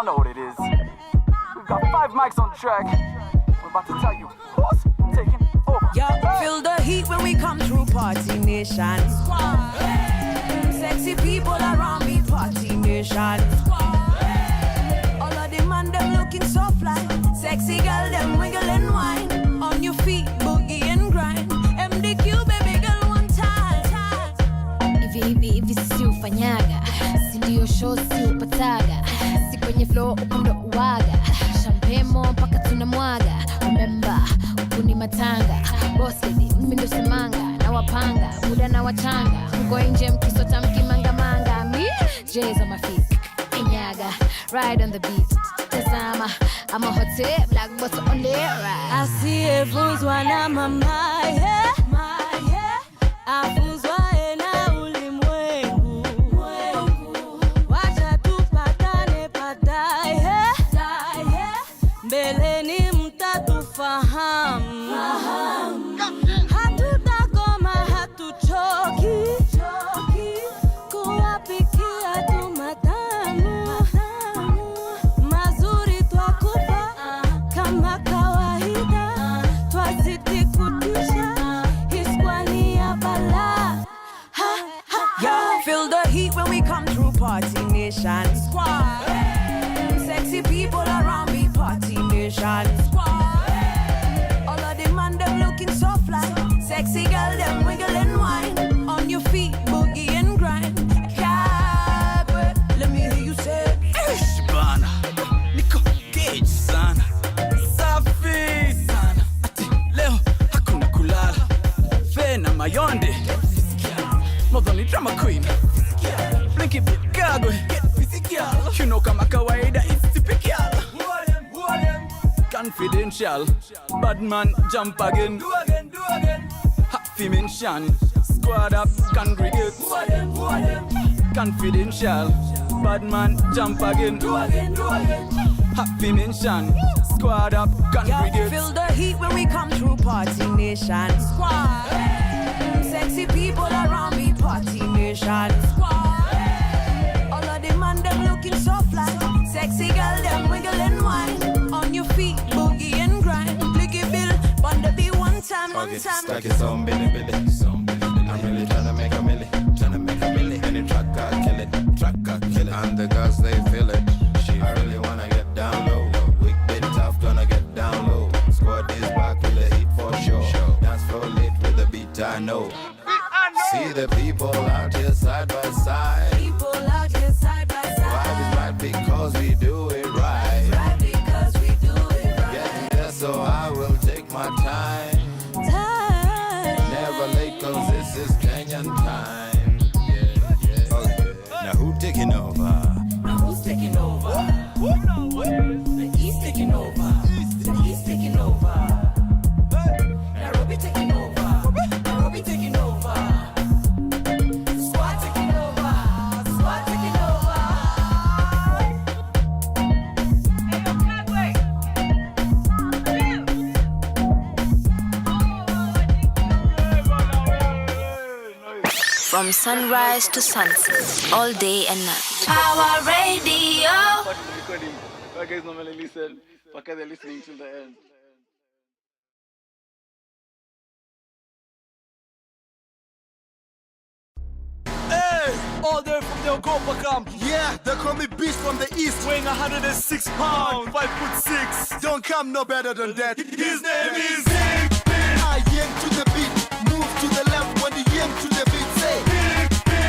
know what it is. We've got 5 mics on the track. We're about to tell you who's taking over. Yeah, feel the heat when we come through Party Nation. Sexy people around me, Party Nation. All of them and them looking so fly. Sexy girl, them wiggle and wine. On your feet, boogie and grind. MDQ, baby girl, one time. Hivi si ufanyaga, si ndio show si upataga, si kwenye flow uko ndo uwaga, champemo mpaka tunamwaga, remember ukuni matanga, boss lady mimi ndo semanga, na wapanga muda na wachanga, mko nje mkisota mkimanga manga, me J's on my feet, inyaga, ride on the beat, tazama, I'm a hot tip, black bottle on the right. I see everyone's one on my mind, yeah, afuzwa ena ulimwengu, wacha tupatane padaye, mbeleni mtatufahamu, hatutakoma hatuchoki, kuwapikia tu matamu, mazuri twakupa kama kawaida, twazidi kutisha. Yeah, feel the heat when we come through Party Nation. Squad. Sexy people around me, Party Nation. Squad. All of them and them looking so fly. Sexy girl, them wiggle and wine. On your feet, boogie and grind. Let me hear you say. Bana, Nico Gage sana, safi sana. Ati leo hakuna kulala, Fena Mayonde. Modoni drama queen, Blinky Bit Gago, you know kama kawaida it's typical. Confidential, bad man jump again, happy mention, squad up congregate. Confidential, bad man jump again, happy mention, squad up congregate. Yeah, feel the heat when we come through Party Nation. Squad. Sexy people around me, Party Nation. Squad. All of them and them looking so fly. Sexy girl, them wiggle and wine. On your feet, boogie and grind. Blicky bill, on the beat one time. Stack it some billy. I'm really tryna make a milli. Any track I kill it. And the girls they feel it. I really wanna get down low. Weak bit tough, gonna get down low. Squad is back with the heat for sure. Dance floor lit with the beat I know. See the people out here side by side. People out here side by side. Vibe is right because we do it right. Right because we do it right. Getting there so I will take my time. Never late cause this is Kenyan time. Yeah. Okay. Now who taking over? Now who's taking over? The East taking over. The East taking over. Nairobi taking over. Nairobi taking over. Squad taking over. Squad taking over. From sunrise to sunset, all day and night. Power Radio. Recording. Why guys normally listen? Why they're listening till the end? Hey, all there from the Ogopa camp. Yeah, they call me Beast from the East. Weighing 106 pounds, 5'6". Don't come no better than that. His name is I yank to the beat, move to the left when the yank to the beat. Say,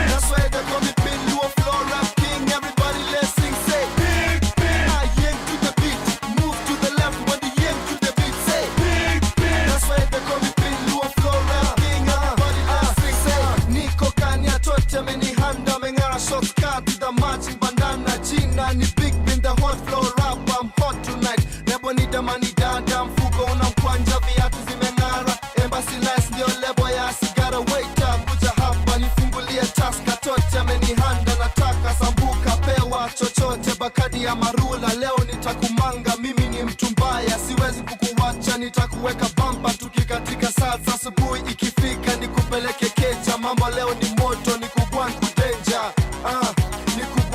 that's why they call me Pin, you a floor rap king. Everybody let's sing. Say, I yank to the beat, move to the left when the yank to the beat. Say, that's why they call me Pin, you a floor rap king. Everybody let's sing. Say, Nico Kanya tote meni handa mengara shots cut to the matching bandana Gina ni big bin the hot floor rap. I'm hot tonight. Nebo ni damani dada mfuko unamkwanja viatu zimeng'ara. Embassy nice ndio lebo ya sigara. Wait up kuja hapa nifungulie taska tote meni handa nataka sambuka pewa chochote bakadi ya marula. Leo nitakumanga mimi ni mtu mbaya siwezi kukuwacha nitakuweka bamba tukikatika sasa asubuhi ikifika nikupeleke keja. Mambo leo ni moto nikugwangu danger nikupeleke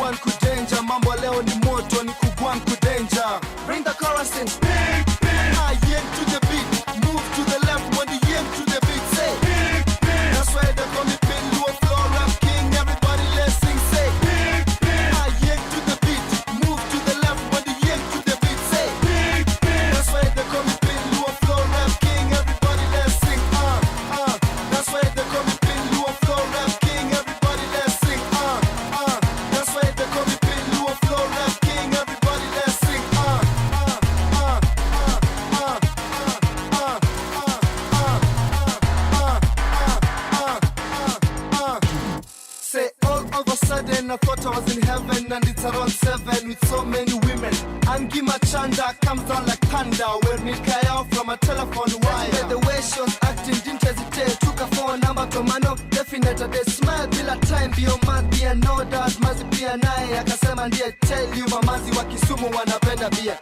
All of a sudden I thought I was in heaven, and it's around 7 with so many women. Angi Machanda comes down like thunder when it came out from a telephone wire. The way she was acting didn't hesitate. Took a phone number to mano, definitely they smile bila time. Bio man be no doubt, mazi pia naye akasema ndiye. Tell you mamazi wa Kisumu wanapenda bia.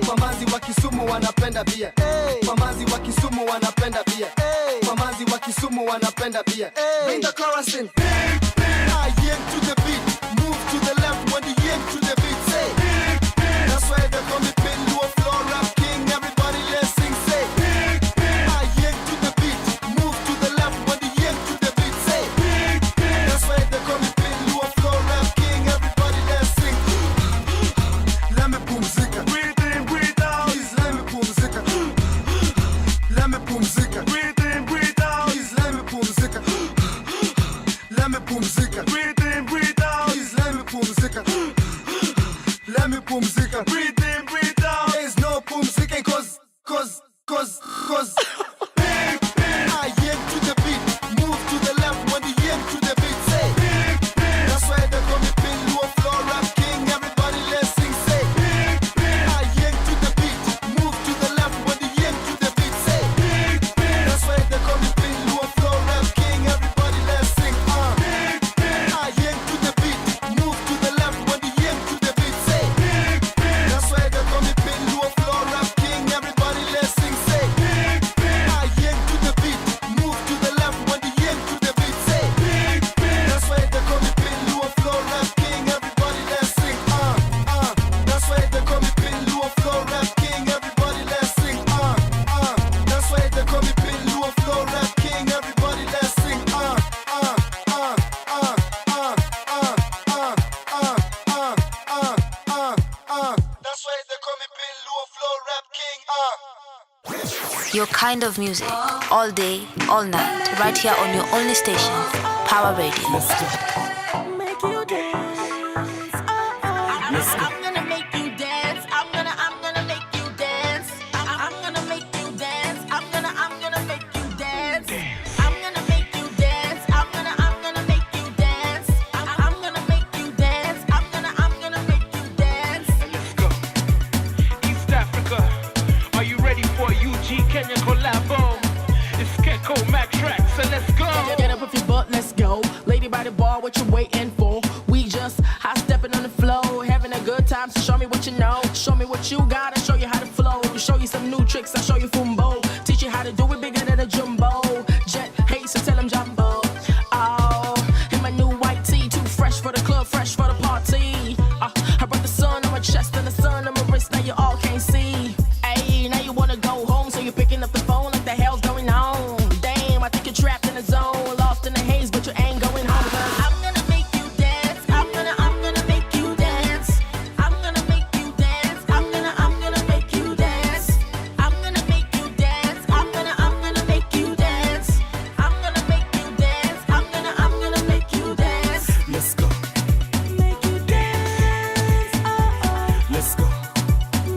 Mamazi wa Kisumu wanapenda bia. Mamazi wa Kisumu wanapenda bia. Mamazi wa Kisumu wanapenda bia. Bring the chorus in. I yank to the beat, move to the left when the yank to the beat. Say, that's why they call me Mwilu, floor rap king. Everybody let's sing. Say, I yank to the beat, move to the left when the yank to the beat. Say, that's why they call me Mwilu, floor rap king. Everybody let's sing. Let me pumzika, breathe in, breathe out. Please let me pumzika. Let me pumzika, breathe in, breathe out. Please let me pumzika. Let me pumzika, breathe in, breathe out. Please let me pumzika. Let me pumzika, breathe in, breathe out. There's no pumzika cause I yank to the beat, move to the left when the yank to the beat. Say, that's why they call me Mwilu, floor rap king. Everybody let's sing. Say, I yank to the beat, move to the left when the yank to the beat. Say, that's why they call me Mwilu, floor rap king. Everybody let's sing. I yank to the beat, move to the left when the yank to the beat. Say, that's why they call me Mwilu, floor rap king. Everybody let's sing. Say, I yank to the beat, move to the left when the yank to the beat. Say, that's why they call me Mwilu, floor rap king. Everybody let's sing. That's why they call me Mwilu, floor rap king. Everybody let's sing. That's why they call me Mwilu, floor rap king. Everybody let's sing. That's why they call me Mwilu, floor rap king. Your kind of music, all day, all night, right here on your only station, Pawa Radio. Make you dance. I'm gonna make you dance. I'm gonna make you dance. I'm gonna make you dance. I'm gonna make you dance. I'm gonna make you dance. I'm gonna make you dance. I'm gonna make you dance. I'm gonna make you dance. Let's go. East Africa, are you ready for a UG Kenya collabo? It's Keko Mac track, so let's go. Get up with your butt, let's go. Lady by the bar, what you waiting for? We just hot stepping on the floor, having a good time, so show me what you know. Show me what you got, and show you how to flow. Show you some new tricks, I'll show you Fumbo. Teach you how to do it bigger than a jumbo. Jet hates, so tell him jumbo. Oh, in my new white tee, too fresh for the club, fresh for the party. I brought the sun on my chest and the sun on my wrist, now you all can't see. Ayy, now you wanna go home, so you're picking up the phone like the hell's going on. Damn, I think you're trapped in the zone, lost in the haze, but you ain't going home. Cause I'm gonna make you dance. I'm gonna make you dance. I'm gonna make you dance. I'm gonna make you dance. I'm gonna make you dance. I'm gonna make you dance. I'm gonna make you dance. I'm gonna make you dance. Let's go, Make you dance. let's go.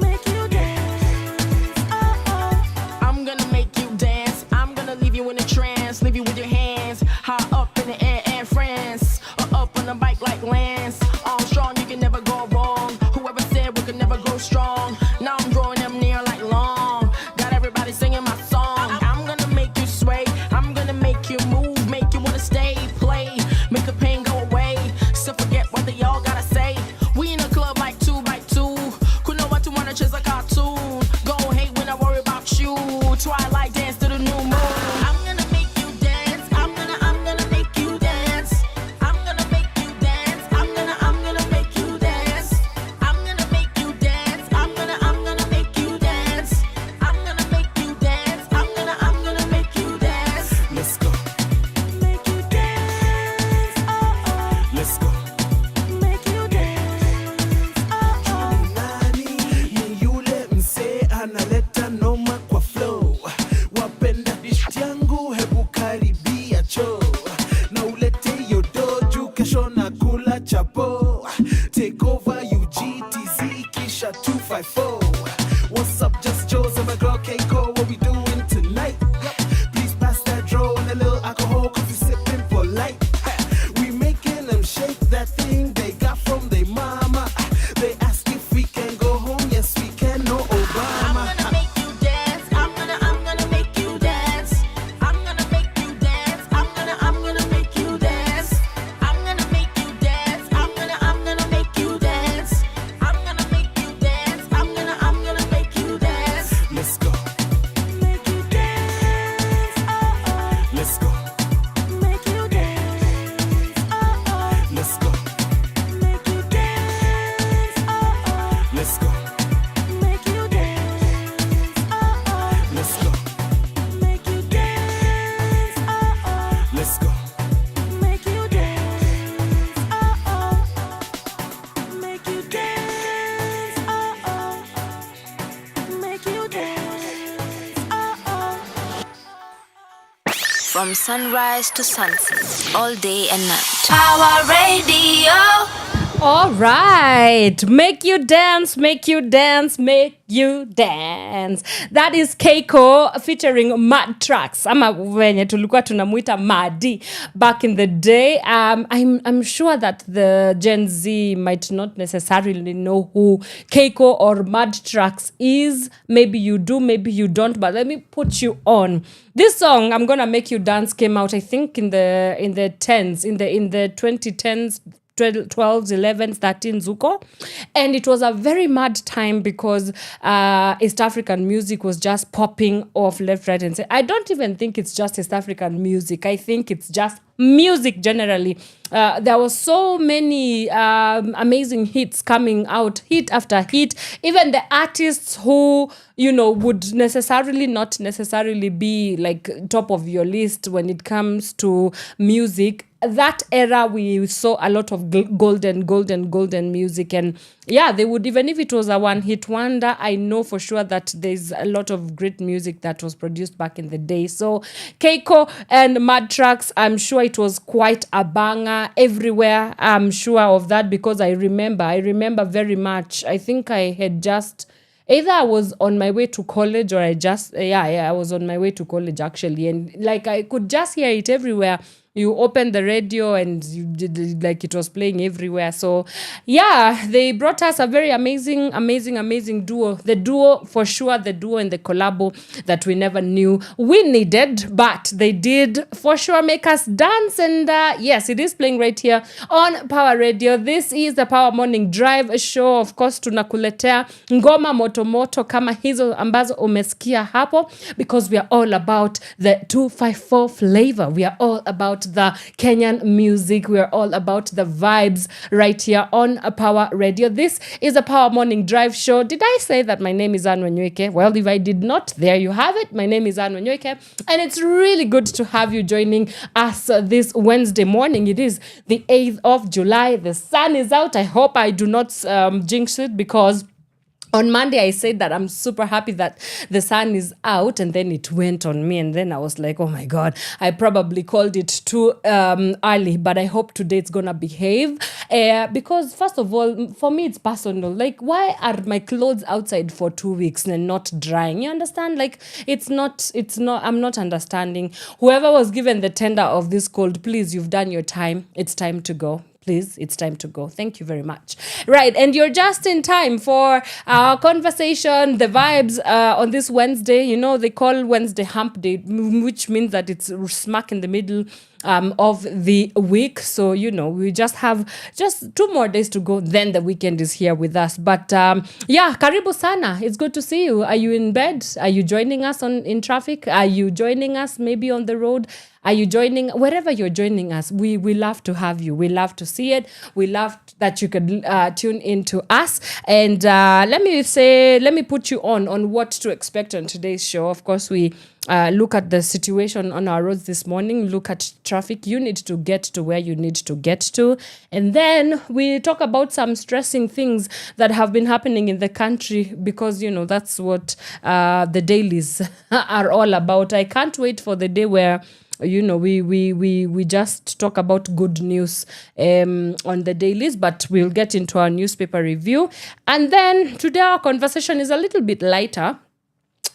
Make you dance. I'm gonna make you dance. I'm gonna leave you in a trance, leave you with your hands high up in the air and friends, or up on the bike like Lance. Armstrong, you can never go wrong. Whoever said we could never grow strong. Now I'm drawing them near like long. Got everybody singing my song. I'm gonna make you sway. I'm gonna make you move, make you wanna stay, play, make the pain go away. So forget what they all gotta say. We in a club like 2x2. Could know what to wanna chase a cartoon. Go hate when I worry about you. Twilight dance to the new moon. I'm gonna make you dance. I'm gonna make you dance. I'm gonna make you dance. I'm gonna make you dance. I'm gonna make you dance. I'm gonna make you dance. I'm gonna make you dance. I'm gonna make you dance. Let's go, Make you dance. let's go. Make you dance. Nani ni yule msee analeta noma kwa flow. Wapenda dish yangu, hebu karibia cho na ulete yodoju, kesho na kula chapo. Take over UGTZ kisha 254. What's up, just Joe's and my girl Keiko, what we doing tonight? Please pass that draw and a little alcohol, cause we sipping polite. We making them shake. that thing they got from their mama. They ask if we can go home, yes we can, no Obama. I'm gonna make you dance. I'm gonna make you dance. I'm gonna make you dance. I'm gonna make you dance. I'm gonna make you dance. I'm gonna make you dance. I'm gonna make you dance. I'm gonna make you dance. Let's go. Make you dance. Oh oh. Let's go. Make you dance. Oh oh. Let's go. Make you dance. Oh oh. Let's go. Make you dance. Oh oh. Let's go. Make you dance. Oh oh. Let's go. Make you dance. Oh oh. Make you dance. Oh oh. Make you dance. Oh oh. From sunrise to sunset, all day and night. Power Radio. All right. Make you dance, make you dance, make you dance. That is Keiko featuring Mad Tracks. Ama wenye tulikuwa tunamuita Madi back in the day. I'm sure that the Gen Z might not necessarily know who Keiko or Mad Tracks is. Maybe you do, maybe you don't, but let me put you on. This song, I'm Gonna Make You Dance, came out I think in the 10s, in the 2010s, 12s, 11s, 13s, Zuko. And it was a very mad time because East African music was just popping off left, right, and center. I don't even think it's just East African music. I think it's just music generally. There were so many amazing hits coming out, hit after hit. Even the artists who, would not necessarily be like top of your list when it comes to music. That era, we saw a lot of golden music. And yeah, they would, even if it was a one-hit wonder, I know for sure that there's a lot of great music that was produced back in the day. So Keiko and Mad Tracks, I'm sure it was quite a banger everywhere. I'm sure of that because I remember very much. I think I had just... Either I was on my way to college or I was on my way to college actually. And like I could just hear it everywhere. You opened the radio and you did like it was playing everywhere. So yeah, they brought us a very amazing duo. The duo, for sure, the duo and the collabo that we never knew we needed, but they did for sure make us dance. And yes, it is playing right here on Power Radio. This is the Power Morning Drive show. Of course, tunakuletea ngoma moto kama hizo ambazo umesikia hapo, because we are all about the 254 flavor. We are all about the Kenyan music. We are all about the vibes right here on Power Radio. This is a Power Morning Drive show. Did I say that my name is Wanyoike? Well, if I did not, there you have it. My name is Wanyoike, and it's really good to have you joining us this Wednesday morning. It is the 8th of July. The sun is out. I hope I do not jinx it, because on Monday, I said that I'm super happy that the sun is out, and then it went on me. And then I was like, oh my God, I probably called it too early, but I hope today it's going to behave. Because first of all, for me, it's personal. Like, why are my clothes outside for 2 weeks and not drying? You understand? Like, it's not, I'm not understanding. Whoever was given the tender of this cold, please, you've done your time. It's time to go. Please, it's time to go. Thank you very much. Right, and you're just in time for our conversation, the vibes on this Wednesday. They call Wednesday hump day, which means that it's smack in the middle of the week. So, we just have just 2 more days to go. Then the weekend is here with us. But yeah, karibu sana. It's good to see you. Are you in bed? Are you joining us in traffic? Are you joining us maybe on the road? Are you joining? Wherever you're joining us, we love to have you. We love to see it. We love that you could tune in to us. And let me put you on what to expect on today's show. Of course, we look at the situation on our roads this morning, look at traffic. You need to get to where you need to get to. And then we talk about some stressing things that have been happening in the country, because, that's what the dailies are all about. I can't wait for the day where we just talk about good news on the dailies, but we'll get into our newspaper review. And then today our conversation is a little bit lighter.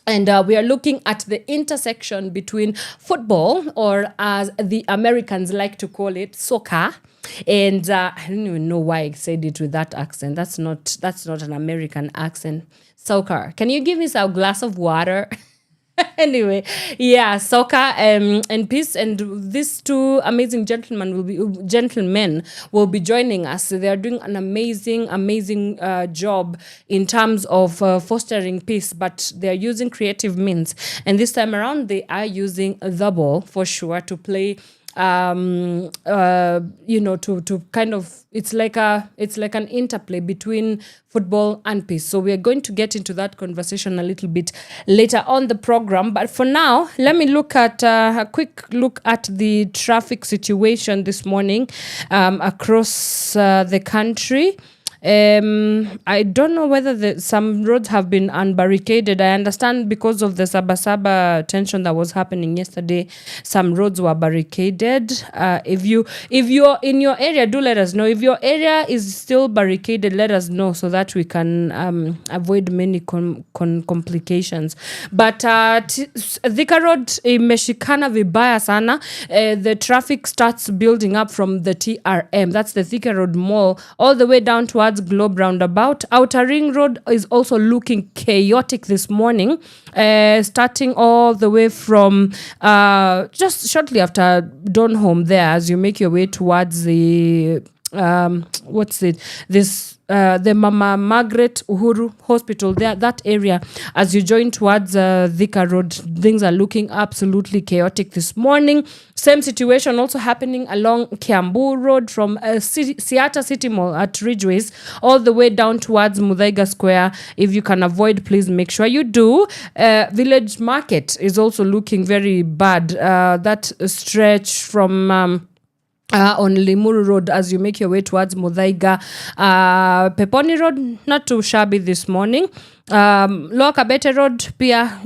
And we are looking at the intersection between football, or as the Americans like to call it, soccer, And I don't even know why I said it with that accent. That's not an American accent. Soca, can you give me a glass of water? Anyway, yeah, Soca and Peace, and these two amazing gentlemen will be joining us. They are doing an amazing job in terms of fostering peace, but they are using creative means. And this time around, they are using the ball for sure to play. To kind of, it's like an interplay between football and peace. So we are going to get into that conversation a little bit later on the program. But for now, let me look at a quick look at the traffic situation this morning across the country. I don't know whether some roads have been unbarricaded. I understand because of the Sabasaba tension that was happening yesterday, some roads were barricaded. If you're in your area, do let us know. If your area is still barricaded, let us know so that we can avoid many complications. But Thika Road imeshikana vibaya sana. The traffic starts building up from the TRM. That's the Thika Road Mall all the way down towards Globe Roundabout. Outer Ring Road is also looking chaotic this morning, starting all the way from just shortly after Donholm there as you make your way towards the the Mama Margaret Uhuru Hospital there, that area. As you join towards Thika Road, things are looking absolutely chaotic this morning. Same situation also happening along Kiambu Road from Siata City Mall at Ridgeways all the way down towards Muthaiga Square. If you can avoid, please make sure you do. Village Market is also looking very bad. That stretch from on Limuru Road as you make your way towards Muthaiga. Peponi Road, not too shabby this morning. Lower Kabete Road, pia,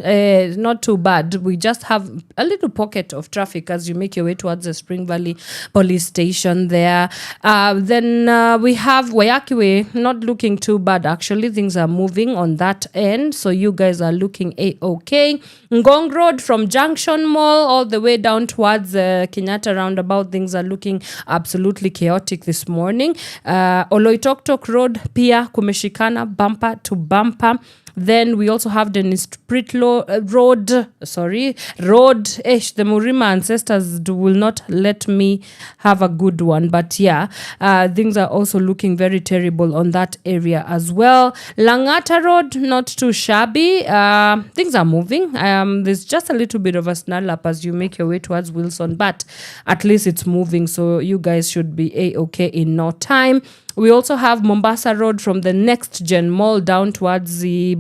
not too bad. We just have a little pocket of traffic as you make your way towards the Spring Valley Police Station there. Then we have Wayaki Way, not looking too bad actually. Things are moving on that end, so you guys are looking a-okay. Ngong Road from Junction Mall all the way down towards Kenyatta Roundabout, things are looking absolutely chaotic this morning. Oloitoktok Road, pia kumeshikana bumper to bumper. Then we also have the Nispritlo Road. The Murima ancestors will not let me have a good one. But yeah, things are also looking very terrible on that area as well. Langata Road, not too shabby. Things are moving. There's just a little bit of a snarl up as you make your way towards Wilson, but at least it's moving. So you guys should be a-okay in no time. We also have Mombasa Road from the Next Gen Mall down towards when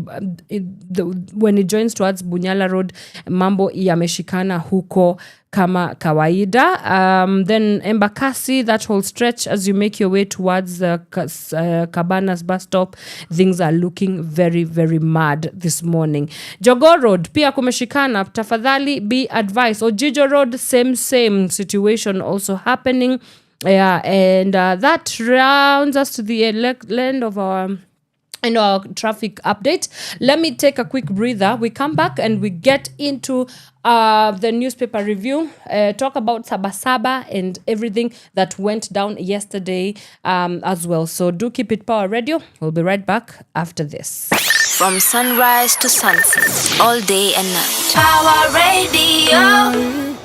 it joins towards Bunyala Road, mambo yameshikana huko kama kawaida. Then Embakasi, that whole stretch as you make your way towards Cabanas bus stop, things are looking very, very mad this morning. Jogoo Road, pia kumeshikana, tafadhali be advised. Ojijo Road, same situation also happening. Yeah, and that rounds us to the end of our traffic update. Let me take a quick breather. We come back and we get into the newspaper review, talk about Sabasaba and everything that went down yesterday as well. So do keep it Power Radio. We'll be right back after this. From sunrise to sunset, all day and night. Power Radio.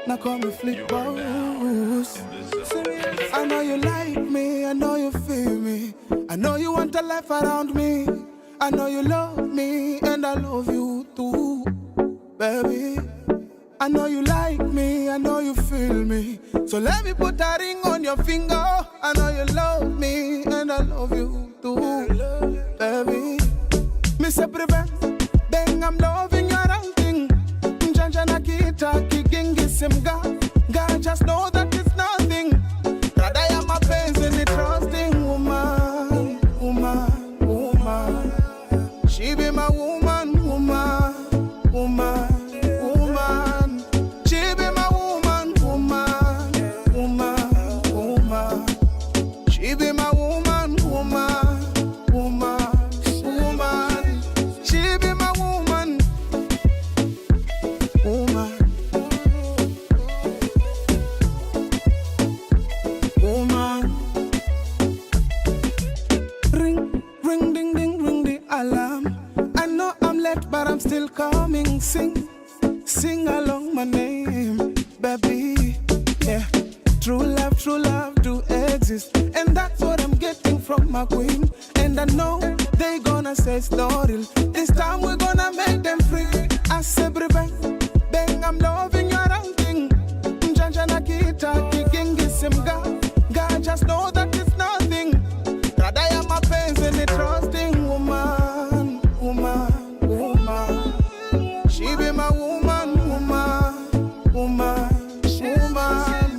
Now call me Flip Boss. I know you like me, I know you feel me. I know you want a life around me. I know you love me, and I love you too, baby. I know you like me, I know you feel me. So let me put a ring on your finger. I know you love me, and I love you too, baby. Me say prevent, then I'm loving your outing. Janjana kita kigingi simga. God just know that it's nothing. That I am a patient and trusting woman. She be my woman. She be my woman. She be my woman. She be my woman. my queen. And I know they gonna say story. This time we're gonna make them free. I say bang, bang, I'm loving your ranking. Njanja na kita, kikingi simga. God just know that it's nothing. That I am a pains and a trusting woman, woman, woman. She be my woman, woman, woman, woman.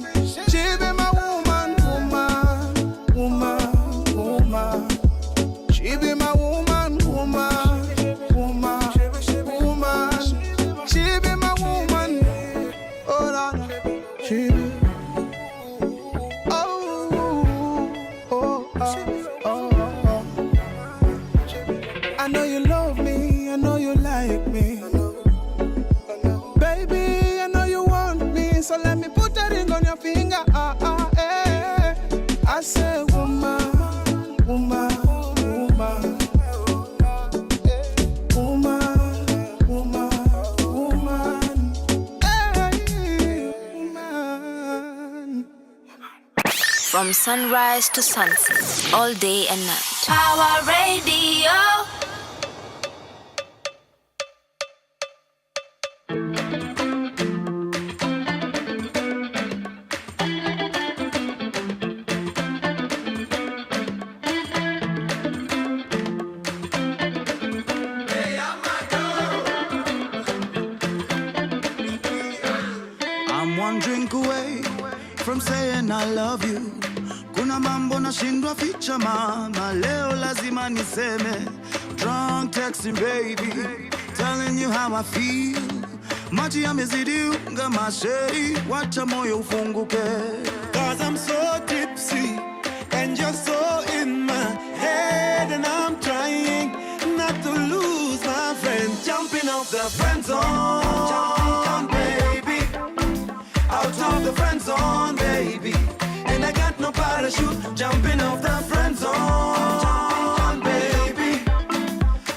She be my woman, woman, woman, woman. She be my woman, woman, woman, woman. She be my woman. Oh Lord, she be. I know you love me, I know you like me. Baby, I know you want me, so let me put a ring on your finger. I say woman, woman, woman. Woman, woman, woman. Hey, woman. From sunrise to sunset, all day and night. Power Radio. I'm one drink away from saying I love you. Kuna mambo nashindwa ficha mama, leo lazima niseme. Drunk texting baby, telling you how I feel. Maji yamezidi unga masheri, wacha moyo ufunguke. Cause I'm so tipsy, and you're so in my head. And I'm trying not to lose my friend. Jumping off the friend zone, baby. Out of the friend zone, baby. And I got no parachute. Jumping off the friend zone, baby.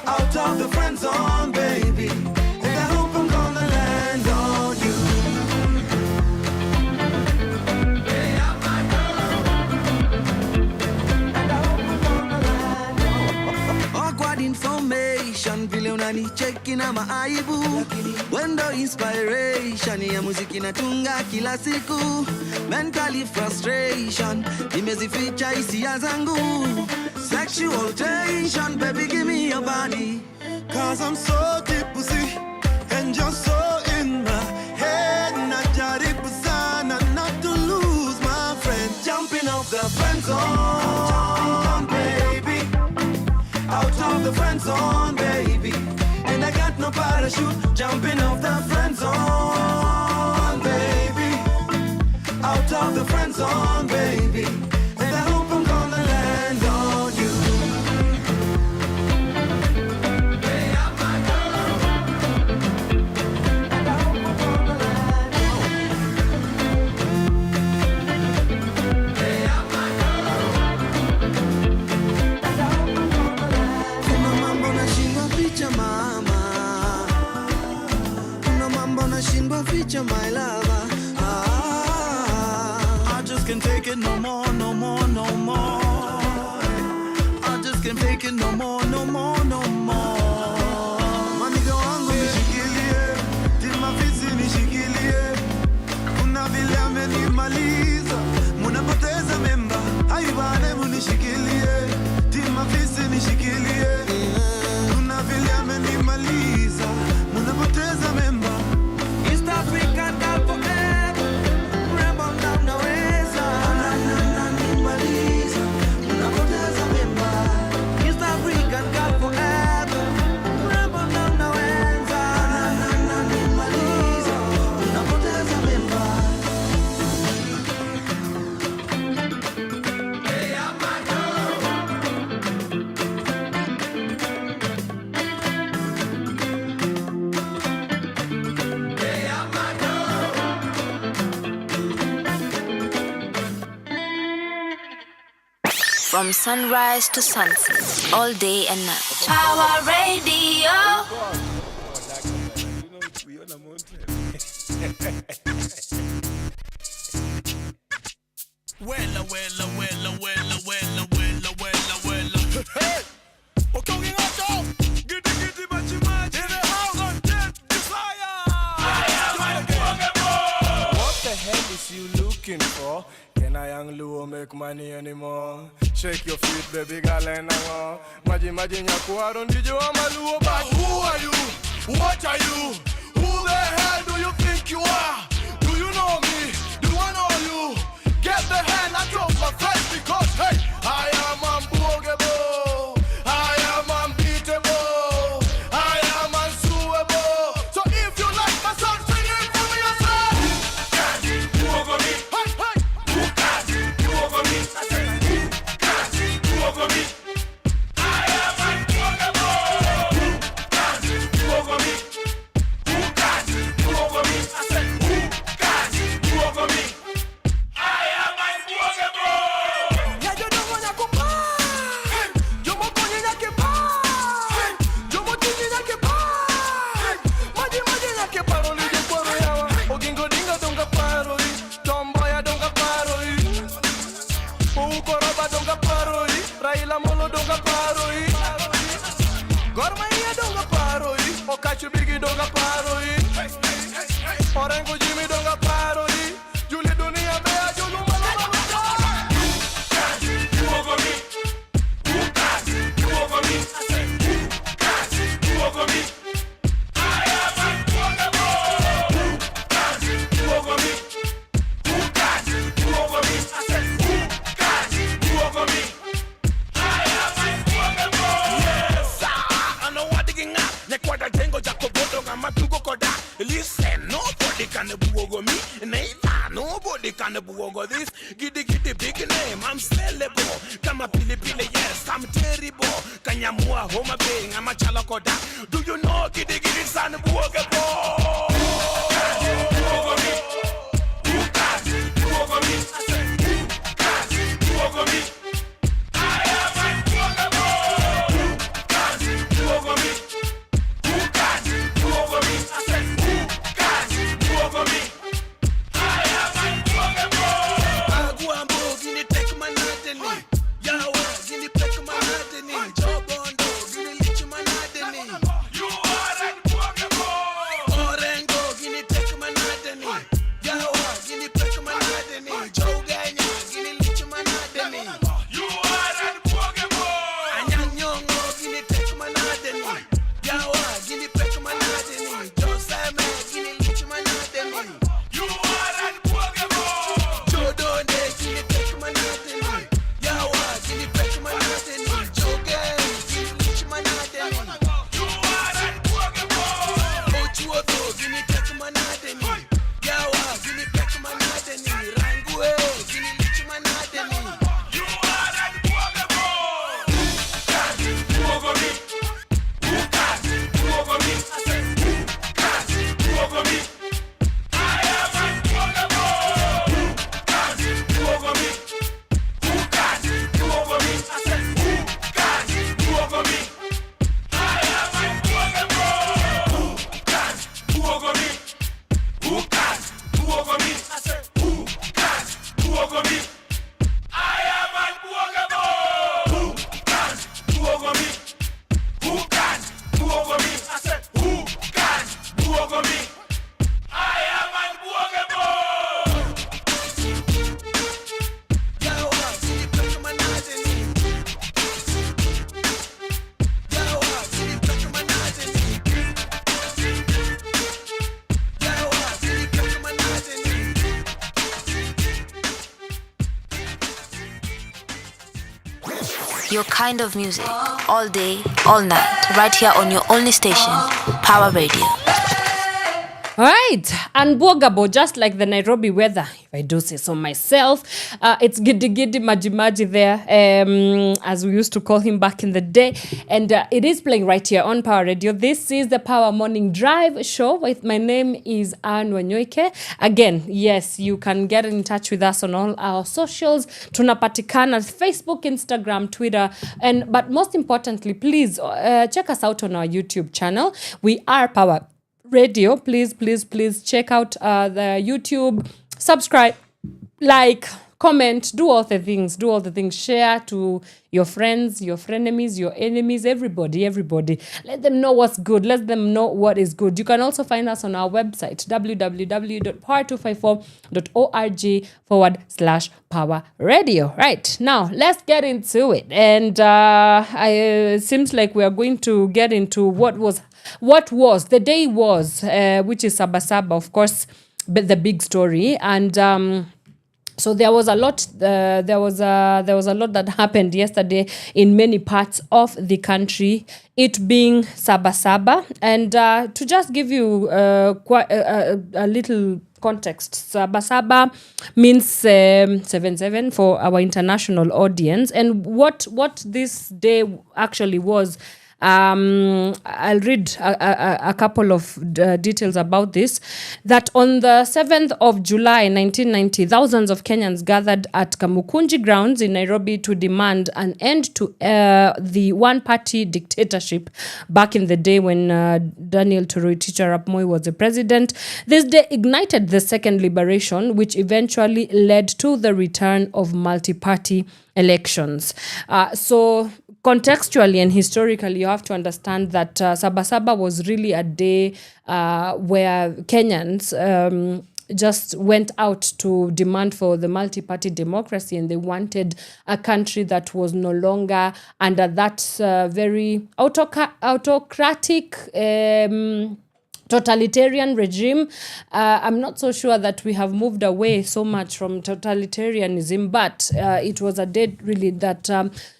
Out of the friend zone, baby. And I hope I'm gonna land on you. Hey, I'm my girl. And I hope I'm gonna land on you. Awkward information, vile unanicheki na maaibu. Wendo inspiration ya muziki natunga kila siku. Mentally frustration, nimezificha hisia zangu. Sexual tension, baby give me your body. Cause I'm so tipsy, and you're so in my head. Najaribu sana not to lose my friend. Jumping off the friend zone, baby. Out of the friend zone, baby. And I got no parachute. Jumping off the friend zone, baby. Out of the friend zone, baby. And I hope I'm gonna land on you. Hey, I'm my girl. And I hope I'm gonna land on you. Hey, I'm my girl. And I hope I'm gonna land on you. Kuna mambo nashindwa ficha mama. Kuna mambo nashindwa ficha my lover. I just can't take it no more, no more, no more. I just can't take it no more, no more, no more. Maniga wangu nishikilie, timafisi nishikilie. Kuna vile amenimaliza, munapoteza memba. Haibane munishikilie, timafisi nishikilie. Kuna vile amenimaliza, munapoteza memba. East African girl forever. Rebel down the weza. Nimaliza, unapoteza memba. East African girl forever. Rebel down the weza. Nimaliza, unapoteza memba. Hey, I'm my girl. Hey, I'm my girl. From sunrise to sunset, all day and night. Power Radio. Well, well, well, well, well, well, well, well, well. what you looking for? Can I young Luo make money anymore? Shake your feet, baby girl, and hang on. Maji nyakuaro ndijo amaluo, but who are you? What are you? Who the hell do you think you are? Do you know me? Do I know you? Get the hand out of my face because hey, I am unbogable. I am unbeatable. I am unsuable. So if you like my song, sing it for me yourself. Who can you over me? Hey, hey. Who can you over me? I said, who can you over me? I am unbogable. Who can you over me? Who can you over me? I said, who can you over me? I am unbogable. Yeah, you don't wanna go back. You mo koni na ke back. You mo tini na ke back. Maji na ke paroli de koro yawa. Ogingo dinga donga paroli. Tomboya donga paroli. Ukoroba donga paroli. Raila molo donga paroli. Gormaya donga paroli. Okachu bigi donga paroli. Orengo Jimmy donga paroli. Julie dunia bea julu malama. Who can you over me? Who can you over me? I said, who can you over me? I am unbogable. Who can you over me? Who can you over me? I said, who can you over me? I am unbogable. Yes, I know what digging up. Nekwada tengo jakobodo ngama tugo koda. Listen, nobody can buogo me. Neither nobody can buogo this. Giddy big name, I'm sellable. Kama pili yes, I'm terrible. Kanyamua homa bing, I'm a chalakoda. Do you know giddy son buogabo? Who can you over me? Who can you over me? I said, who can you over me? I am unbogable. Who can you over me? Who can you over me? I said, who can you over me? I am unbogable. Aguambo, gini take my natani. Yawa, gini take my natani. Jobondo, gini lich my natani. You are unbogable. Orengo, gini take my natani. Yawa, gini take my natani. Joganya, gini lich my natani. You are unbogable. Anyanyongo, gini take my natani. Yawa, gini take my natani. Joseme, gini lich my natani. You are unbogable. Jodone, gini take my natani. Yawa, gini take my natani. Joge, gini lich my natani. You are unbogable. Ochuoto, gini take my natani. Yawa, gini take my natani. Rangue, gini lich my natani. You are unbogable. Who can you over me? Who can you over me? I said, who can you over me? I am unbogable. Who can you over me? Who can you over me? I said, who can you over me? I am unbogable. Who can you over me? Who can you over me? I said, who can you over me? I am unbogable. Who can you over me? Who can you over me? I said, who can you over me? I am unbogable. Yawa, gini take my natani. Yawa, gini take my natani. Yawa, gini take my natani. Your kind of music, all day, all night, right here on your only station, Power Radio. All right, unbogable, just like the Nairobi weather, if I do say so myself. It's Giddy Maji there, as we used to call him back in the day. And it is playing right here on Power Radio. This is the Power Morning Drive show. My name is Wanyoike. Again, yes, you can get in touch with us on all our socials. Tunapatikana Facebook, Instagram, Twitter. But most importantly, please check us out on our YouTube channel. We are Power Radio. Please check out the YouTube, subscribe, like, comment, do all the things, share to your friends, your frenemies, your enemies, everybody. Let them know what's good. Let them know what is good. You can also find us on our website, www.power254.org/Power Radio. Right, now let's get into it. And it seems like we are going to get into what was the day was, which is Sabasaba, of course, but the big story. And so there was a lot. There was a lot that happened yesterday in many parts of the country. It being Sabasaba, and to just give you quite a little context, Sabasaba means 77 for our international audience, and what this day actually was. I'll read a couple of details about this. That on the 7th of July 1990, thousands of Kenyans gathered at Kamukunji grounds in Nairobi to demand an end to the one-party dictatorship back in the day when Daniel Toroitich arap Moi was the president. This day ignited the second liberation, which eventually led to the return of multi-party elections. So contextually and historically, you have to understand that Sabasaba was really a day where Kenyans just went out to demand for the multi-party democracy, and they wanted a country that was no longer under that very autocratic totalitarian regime. I'm not so sure that we have moved away so much from totalitarianism, but it was a day really that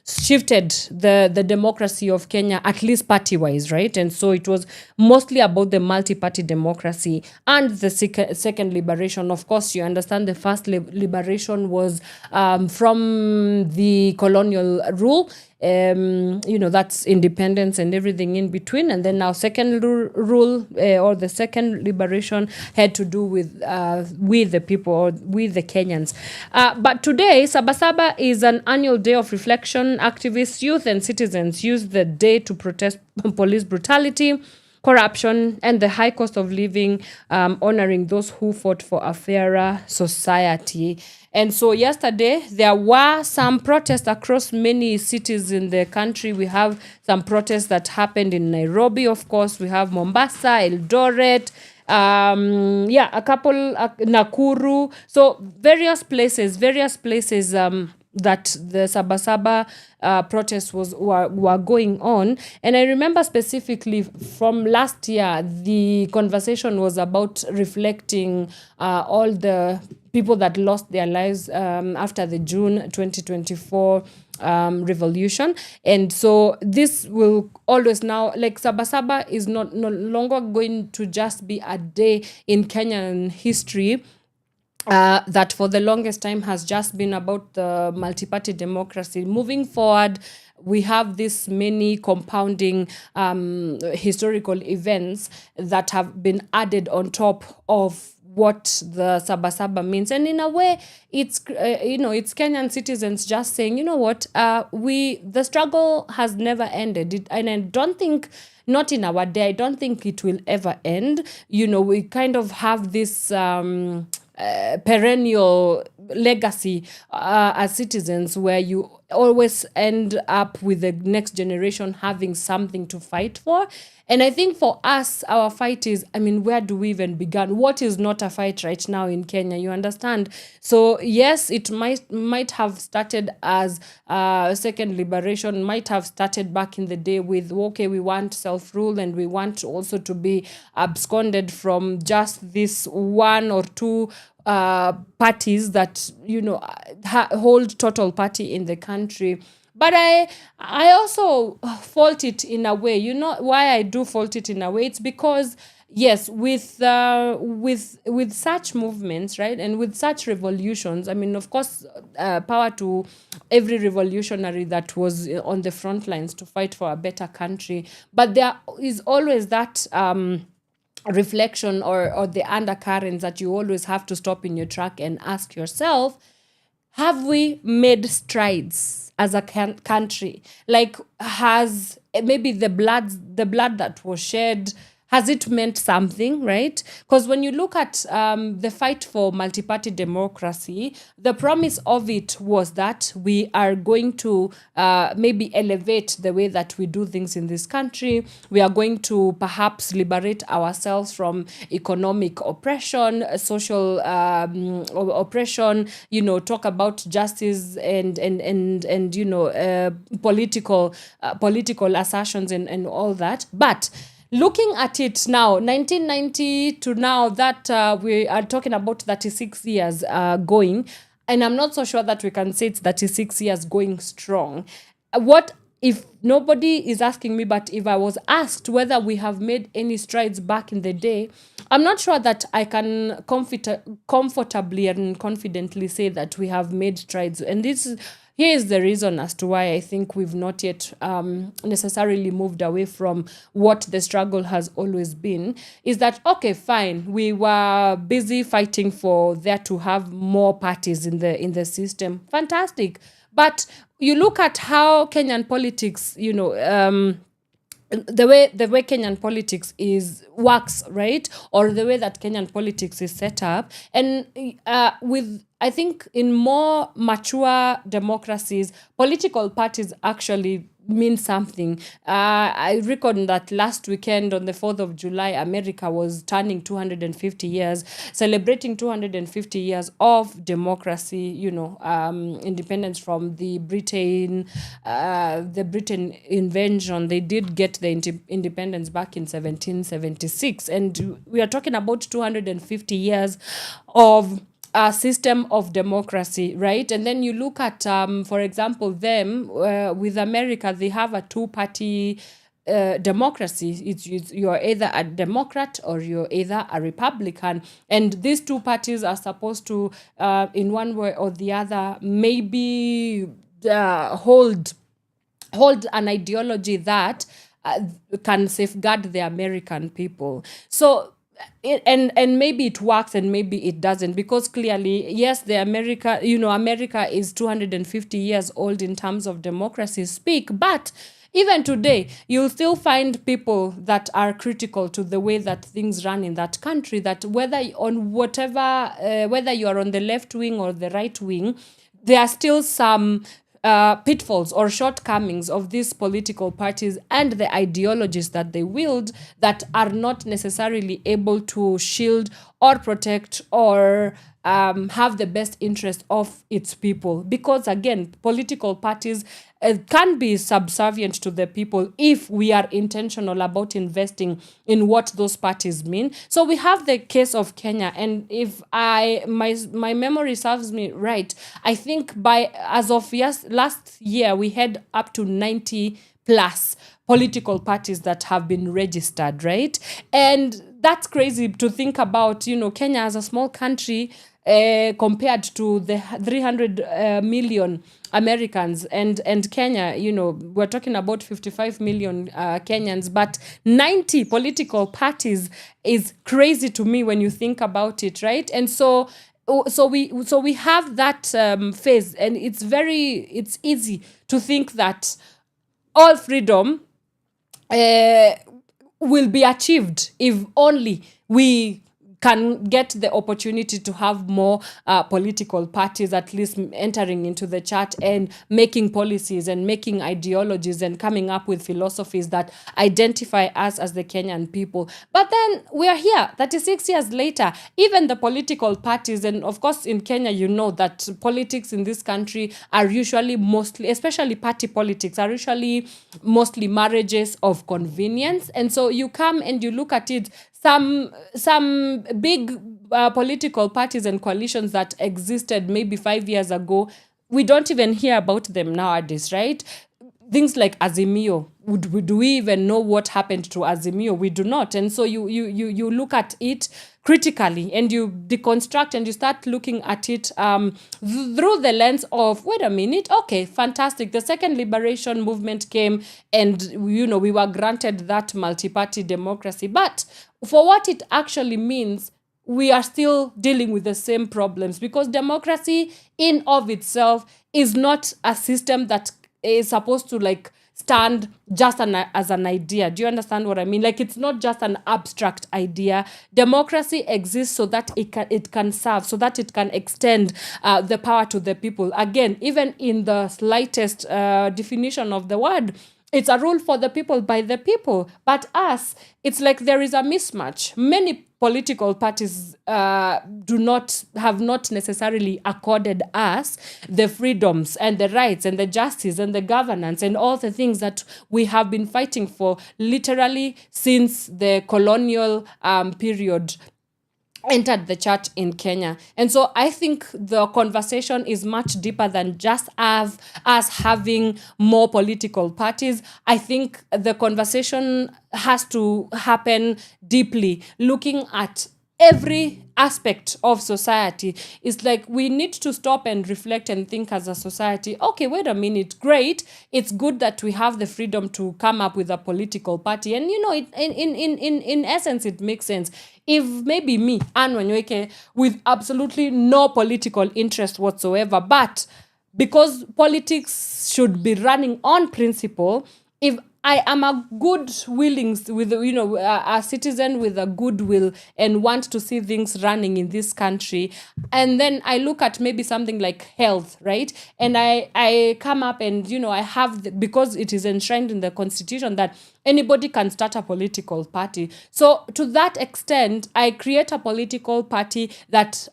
shifted the democracy of Kenya, at least party-wise, right? And so it was mostly about the multi-party democracy and the second liberation. Of course, you understand the first liberation was from the colonial rule. That's independence and everything in between, and then now second rule or the second liberation had to do with the people, or with the Kenyans. But today, Sabasaba is an annual day of reflection. Activists, youth and citizens use the day to protest police brutality, corruption, and the high cost of living, honoring those who fought for a fairer society. And so yesterday, there were some protests across many cities in the country. We have some protests that happened in Nairobi, of course. We have Mombasa, Eldoret, a couple, Nakuru. So various places that the Sabasaba protests were going on. And I remember specifically from last year, the conversation was about reflecting all the people that lost their lives after the June 2024 revolution. And so this will always now, like Sabasaba is no longer going to just be a day in Kenyan history that for the longest time has just been about the multi-party democracy. Moving forward, we have this many compounding historical events that have been added on top of what the Sabasaba means. And in a way, it's Kenyan citizens just saying, you know what, the struggle has never ended. And I don't think, not in our day, I don't think it will ever end. We kind of have this perennial legacy as citizens, where you always end up with the next generation having something to fight for. And I think for us, our fight is, where do we even begin? What is not a fight right now in Kenya? You understand? So yes, it might have started as second liberation, might have started back in the day with, okay, we want self-rule, and we want also to be absconded from just this one or two parties that hold total party in the country. But I also fault it in a way. You know why I do fault it in a way? It's because, yes, with such movements, right, and with such revolutions, of course, power to every revolutionary that was on the front lines to fight for a better country. But there is always that reflection or the undercurrents that you always have to stop in your track and ask yourself, have we made strides as a country? Like, has maybe the blood that was shed, has it meant something, right? Because when you look at the fight for multi-party democracy, the promise of it was that we are going to maybe elevate the way that we do things in this country. We are going to perhaps liberate ourselves from economic oppression, social oppression, talk about justice and political assertions and all that. But looking at it now, 1990 to now, that we are talking about 36 years going, and I'm not so sure that we can say it's 36 years going strong. What if nobody is asking me, but if I was asked whether we have made any strides back in the day, I'm not sure that I can comfortably and confidently say that we have made strides. And here is the reason as to why I think we've not yet necessarily moved away from what the struggle has always been, is that, okay, fine, we were busy fighting for there to have more parties in the system. Fantastic. But you look at how Kenyan politics, the way Kenyan politics works, right? Or the way that Kenyan politics is set up. And I think in more mature democracies, political parties actually mean something. I reckon that last weekend on the 4th of July, America was turning 250 years, celebrating 250 years of democracy, independence from the Britain invention. They did get the independence back in 1776. And we are talking about 250 years of a system of democracy, right? And then you look at, for example, with America, they have a two-party democracy. You're either a Democrat or you're either a Republican. And these two parties are supposed to, in one way or the other, maybe hold an ideology that can safeguard the American people. So, and maybe it works and maybe it doesn't, because clearly, yes, America is 250 years old in terms of democracy speak, but even today, you'll still find people that are critical to the way that things run in that country, that whether you are on the left wing or the right wing, there are still some pitfalls or shortcomings of these political parties and the ideologies that they wield that are not necessarily able to shield or protect or have the best interest of its people. Because again, political parties can be subservient to the people if we are intentional about investing in what those parties mean. So we have the case of Kenya, and if my memory serves me right, I think as of last year we had up to 90 plus political parties that have been registered, right? And that's crazy to think about. Kenya as a small country compared to the 300 million Americans, and Kenya, we're talking about 55 million Kenyans, but 90 political parties is crazy to me when you think about it, right? And so we have that phase, and it's easy to think that all freedom will be achieved if only we can get the opportunity to have more political parties at least entering into the chat and making policies and making ideologies and coming up with philosophies that identify us as the Kenyan people. But then we are here 36 years later. Even the political parties, and of course in Kenya, that politics in this country are usually mostly, especially party politics, are usually mostly marriages of convenience. And so you come and you look at it, some big political parties and coalitions that existed maybe 5 years ago, we don't even hear about them nowadays, right? Things like Azimio, do we even know what happened to Azimio? We do not. And so you look at it critically and you deconstruct and you start looking at it through the lens of, wait a minute, okay, fantastic. The second liberation movement came and, we were granted that multi-party democracy. But for what it actually means, we are still dealing with the same problems, because democracy in of itself is not a system that is supposed to stand just as an idea. Do you understand what I mean? Like, it's not just an abstract idea. Democracy exists so that it can serve, so that it can extend the power to the people. Again, even in the slightest definition of the word, it's a rule for the people by the people. But us, it's like there is a mismatch. Many political parties have not necessarily accorded us the freedoms and the rights and the justice and the governance and all the things that we have been fighting for literally since the colonial period entered the church in Kenya. And so I think the conversation is much deeper than just us having more political parties. I think the conversation has to happen deeply, looking at every aspect of society. It's like we need to stop and reflect and think as a society, okay, wait a minute, great, it's good that we have the freedom to come up with a political party. And in essence, it makes sense. If maybe me, Wanyoike, with absolutely no political interest whatsoever, but because politics should be running on principle, if I am a good a citizen with a goodwill and want to see things running in this country, and then I look at maybe something like health, right? And I come up and, I have, because it is enshrined in the constitution that anybody can start a political party. So to that extent, I create a political party that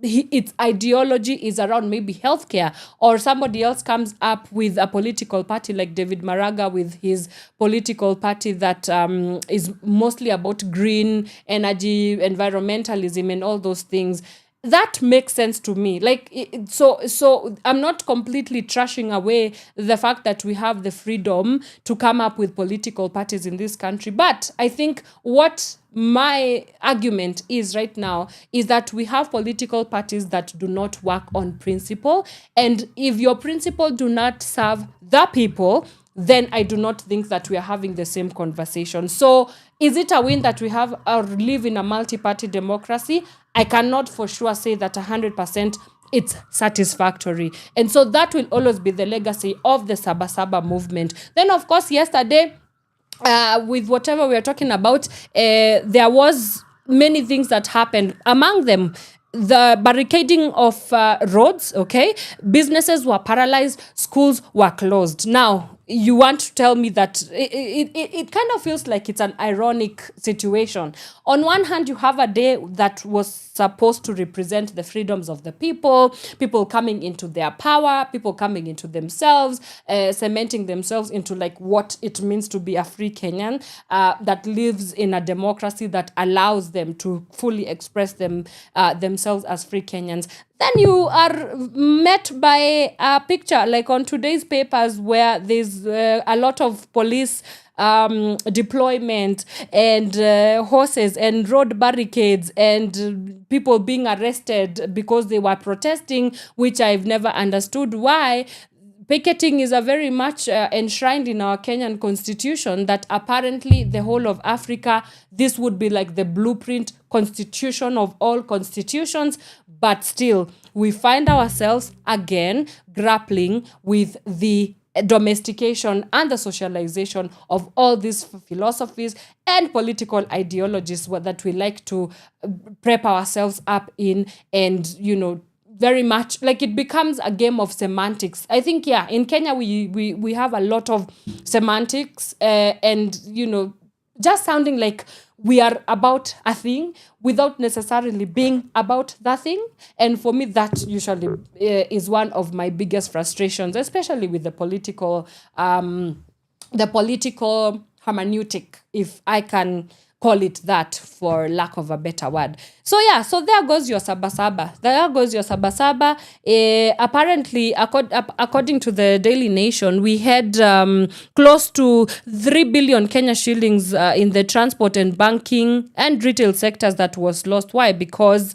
its ideology is around maybe healthcare, or somebody else comes up with a political party like David Maraga with his political party that is mostly about green energy, environmentalism, and all those things. That makes sense to me. Like, so I'm not completely trashing away the fact that we have the freedom to come up with political parties in this country. But I think what my argument is right now is that we have political parties that do not work on principle. And if your principle do not serve the people, then I do not think that we are having the same conversation. So is it a win that we have or live in a multi-party democracy? I cannot for sure say that 100% it's satisfactory. And so that will always be the legacy of the Sabasaba movement. Then, of course, yesterday, with whatever we are talking about, there was many things that happened. Among them, the barricading of roads, okay? Businesses were paralyzed, schools were closed. Now, you want to tell me that it kind of feels like it's an ironic situation. On one hand, you have a day that was supposed to represent the freedoms of the people coming into their power, people coming into themselves, cementing themselves into like what it means to be a free Kenyan that lives in a democracy that allows them to fully express themselves as free Kenyans. Then you are met by a picture like on today's papers where there's a lot of police deployment and horses and road barricades and people being arrested because they were protesting, which I've never understood why. Picketing is a very much enshrined in our Kenyan constitution that apparently the whole of Africa, this would be like the blueprint constitution of all constitutions, but still we find ourselves again grappling with the domestication and the socialization of all these philosophies and political ideologies that we like to prep ourselves up in, and very much like it becomes a game of semantics. I think, in Kenya, we have a lot of semantics and, just sounding like we are about a thing without necessarily being about that thing. And for me, that usually is one of my biggest frustrations, especially with the political hermeneutic, if I can call it that for lack of a better word. So there goes your Sabasaba. Apparently, according to the Daily Nation, we had close to 3 billion Kenya shillings in the transport and banking and retail sectors that was lost. Why? Because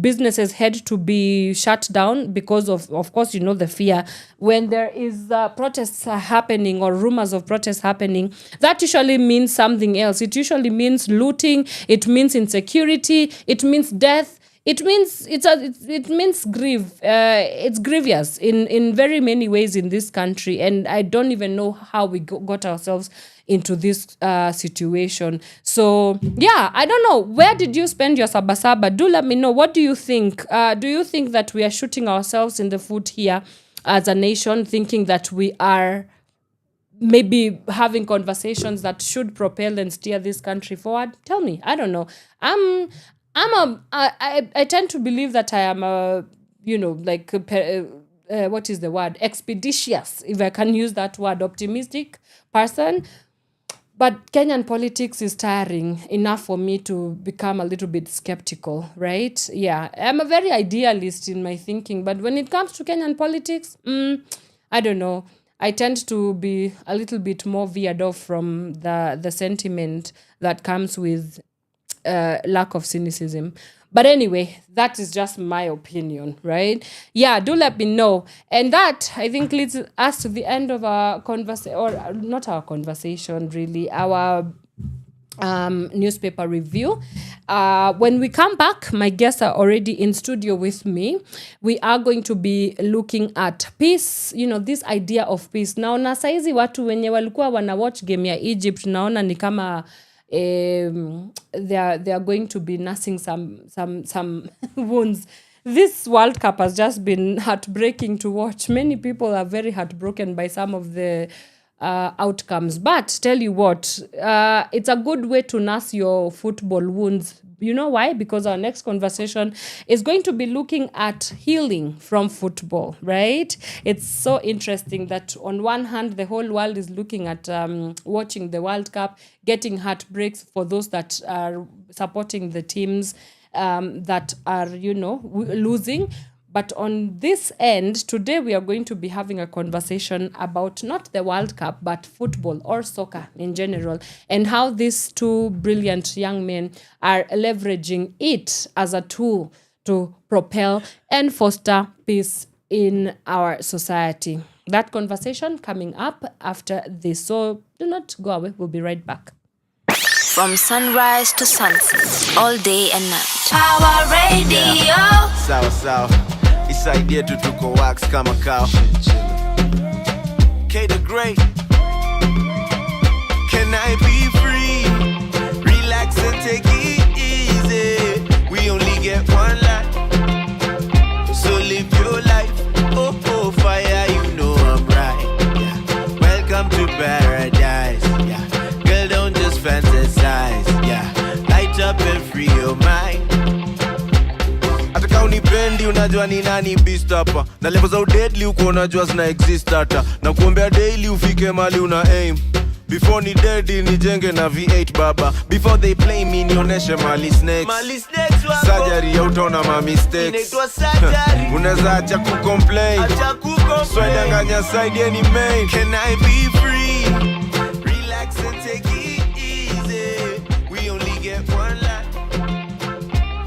businesses had to be shut down because of course, the fear. When there is protests happening or rumors of protests happening, that usually means something else. It usually means looting. It means insecurity. It means death. it means it means grief. It's grievous in very many ways in this country, and I don't even know how we got ourselves into this situation. So yeah, I don't know. Where did you spend your sabasaba? Do let me know. What do you think? Do you think that we are shooting ourselves in the foot here as a nation, thinking that we are maybe having conversations that should propel and steer this country forward? Tell me. I don't know. I tend to believe that I am a, what is the word? Expeditious, if I can use that word, optimistic person. But Kenyan politics is tiring enough for me to become a little bit skeptical, right? Yeah, I'm a very idealist in my thinking, but when it comes to Kenyan politics, I don't know. I tend to be a little bit more veered off from the sentiment that comes with lack of cynicism. But anyway, that is just my opinion, right? Yeah, do let me know. And that, I think, leads us to the end of our conversation, or not our conversation, really, our newspaper review. When we come back, my guests are already in studio with me. We are going to be looking at peace, this idea of peace. Naona saizi watu wenye walikuwa wana watch game ya Egypt, naona ni kama they are going to be nursing some wounds. This World Cup has just been heartbreaking to watch. Many people are very heartbroken by some of the outcomes. But tell you what, it's a good way to nurse your football wounds. You know why? Because our next conversation is going to be looking at healing from football, right? It's so interesting that on one hand, the whole world is looking at watching the World Cup, getting heartbreaks for those that are supporting the teams that are, losing. But on this end, today we are going to be having a conversation about not the World Cup, but football or soccer in general, and how these two brilliant young men are leveraging it as a tool to propel and foster peace in our society. That conversation coming up after this. So do not go away. We'll be right back. From sunrise to sunset, all day and night. Power Radio. Sawa. Isaidie tu tuko wax kama kao. K the Great. Can I be free? Relax and take it easy. We only get one life, so live your life. Oh, fire, you know I'm right. Yeah. Welcome to paradise. Yeah. Girl, don't just fantasize. Yeah. Light up and free your mind. Ataka unipendi unajua ni nani beast hapa. Na level za deadly uko unajua zina exist hata. Na kuombea daily ufike mali una aim. Before ni dead nijenge na V8 baba. Before they play me nioneshe mali snakes. Wako surgery ya utaona ma mistakes. Inaitwa surgery. Unaweza acha kucomplain. Swedanganya side any main. Can I be free? Relax and take it easy. We only get one life,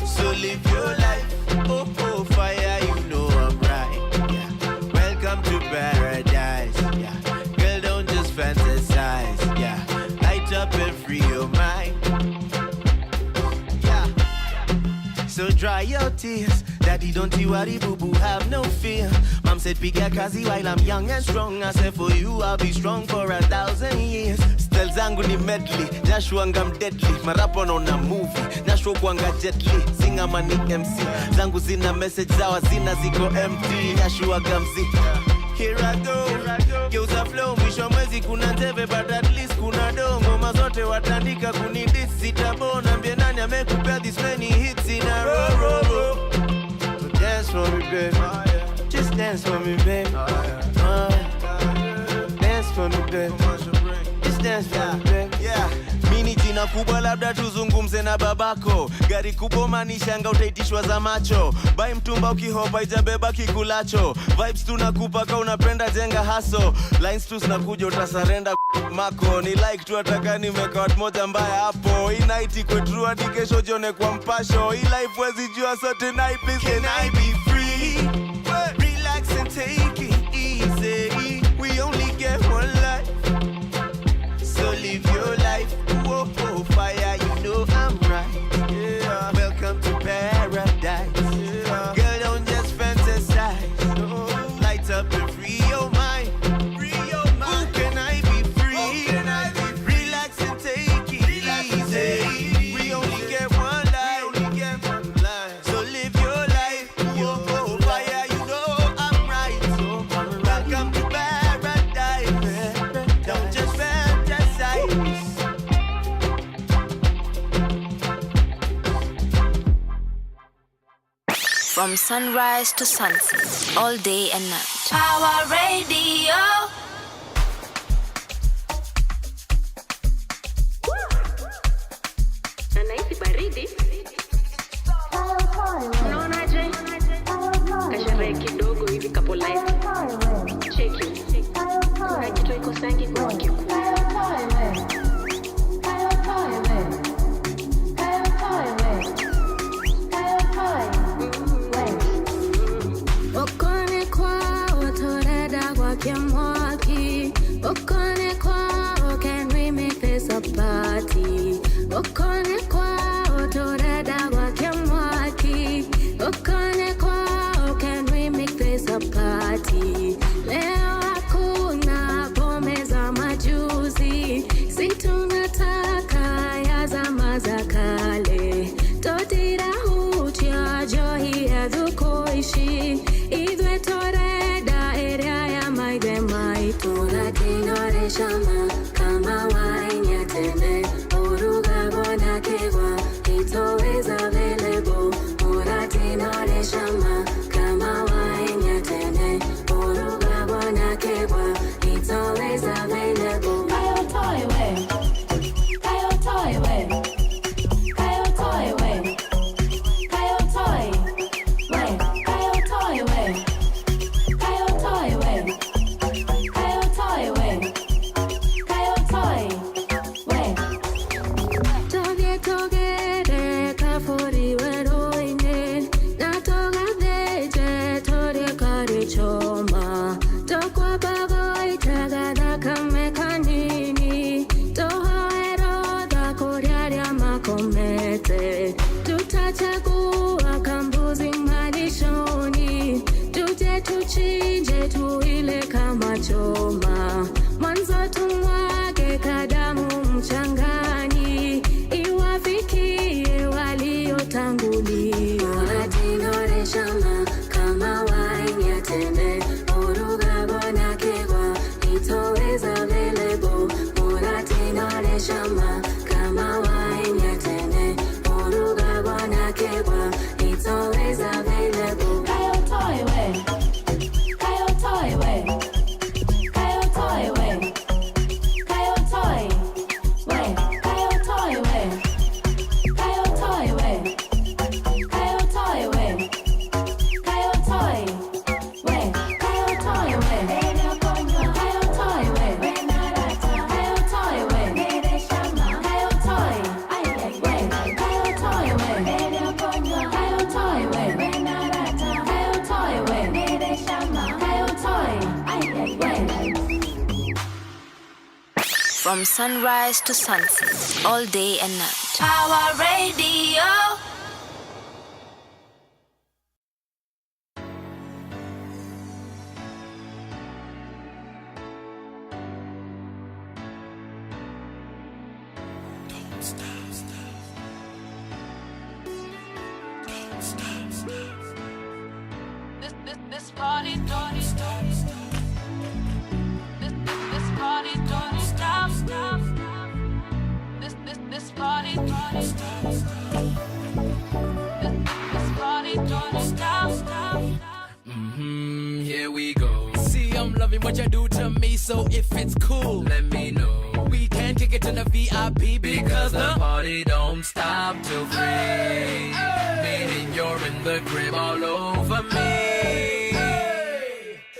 so live your life. Oh, fire, you know I'm right. Yeah. Welcome to paradise. Yeah. Girl, don't just fantasize. Yeah. Light up and free your mind. Yeah. So dry your tears. Daddy, don't you worry, boo-boo, have no fear. Mom said, piga kazi while I'm young and strong. I said, for you, I'll be strong for 1,000 years. Stel zangu ni medley, Joshua ngam deadly. Marapo na movie, Joshua kwanga jetly. Singa mani MC, zangu zina message zawa zina ziko empty. Joshua gamzi, here I go. Geuza flow, mwisho mwezi kuna teve, but at least kuna dongo. Mazote watandika kunidis, sitabona. Mbie nani amekupea this many hits in a row. Dance for me, babe. Just dance for me, babe. Dance for me, babe. Just dance for me, babe. Yeah. Mini jina kubwa labda tuzungumze na babako. Gari kubwa manishanga utaitishwa za macho. Bai mtumba ukihopa ijabeba kikulacho. Vibes tunakupaka unapenda jenga haso. Lines tu zinakuja utasarenda mako. Ni like tu ataka nimeka watu moja mbaya hapo. Hii night ikwe true hadi kesho jione kwa mpasho. Hii life wezi jua so tonight please can I be free? Relax and take it easy. We only get one life, so live your life. Oh, fire, you know I'm right. Yeah. Welcome to paradise. From sunrise to sunset, all day and night. Power Radio. Anahisi baridi. Unaonaje? Kasherehe kidogo hivi kapolite. Cheki. Kuna kitu iko sangi kwa kikuu. Okone kwao toreda kwa kiamwaki. Okone kwao, can we make this a party? Okone kwao toreda kwa kiamwaki. Okone kwao, can we make this a party? Leo hakuna pombe za majuzi, si tunataka ya zama za kale. Totira hutia johi ya dhukoishi, idwe toreda area ya maide maitu. Latino shama kama wine tene, uruga bona kegwa, it's always available. Latino shama kama wine tene, uruga bona kegwa, it's always available. Kayo toy we, kayo toy we, kayo toy we, kayo toy we, kayo toy we, kayo toy we, kayo toy we, kayo toy we. Toge togere kafori weroine, na toga deje tore kare choma. Tokwa bago itagada kame kanini, toho eroda koriaria makomete. Tutachagua kambuzi malishoni, tuje tuchinje tuile kama choma. Mwanzo tumwage kadamu mchangani, iwafikie waliotangulia. Latino shama kama wine ya tende, uruga bona kegwa, it's always available. Latino shama kama wine ya tende, uruga bona kegwa, it's always available. Kayo toy we, kayo toy we, kayo toy we, kayo toy we, kayo toy we, kayo toy we, kayo toy we, kayo toy we, kayo toy we. Kayo toy we, kayo toy we, nere shama, kayo toy, ay ay we, kayo toy we, kayo toy we, kayo toy we, nere shama, kayo toy, ay ay we. From sunrise to sunset, all day and night. Power Radio. This party don't stop. This party don't stop. This party don't stop. This party don't stop. Here we go. See, I'm loving what you do to me, so if it's cool, let me know. We can kick it to the VIP because the party don't stop till 3. Meaning you're in the crib all over me.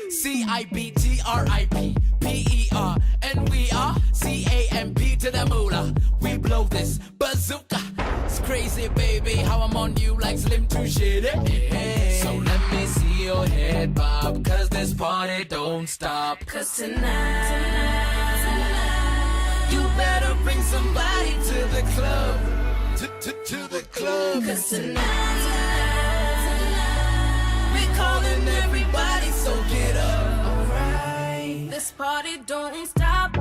CIBTRIP PER, and we are CAMP to the moolah. We blow this bazooka. It's crazy, baby, how I'm on you like Slim to shit. Yeah. So let me see your head bob, cause this party don't stop. Cause tonight, you better bring somebody to the club. To the club. Cause tonight, we're calling everybody, so get up. Alright. This party don't stop.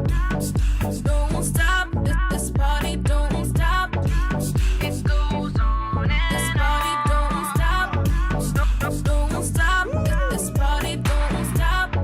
Don't stop. This party don't stop. It goes on. This party don't stop. Don't stop. This party don't stop.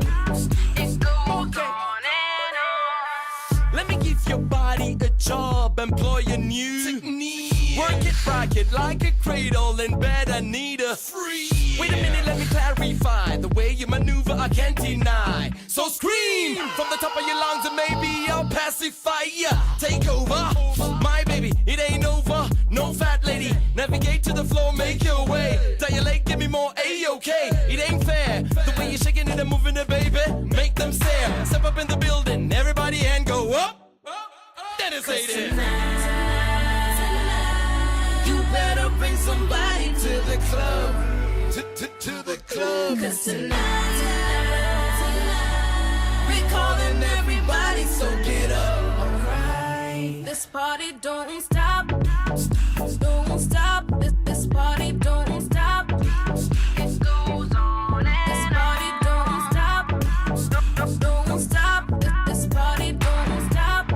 It goes on and on. Let me give your body a job, employ a new technique. Work it, rock it like a cradle in bed. I need a free Wait a minute, let me clarify. The way you maneuver, I can't deny. So scream from the top of your lungs and maybe I'll pacify ya. Take over, my baby, it ain't over. No fat lady, navigate to the floor, make your way. Dilate, give me more A-OK. It ain't fair, the way you're shaking it and moving it, baby. Make them stare. Step up in the building, everybody and go up. Then it's say this. You better bring somebody to the club. To the club. Cause tonight, we're calling everybody, so get up. Alright. This party don't stop. Don't stop. This party don't stop. It goes on and this party don't stop. Don't stop. This party don't stop.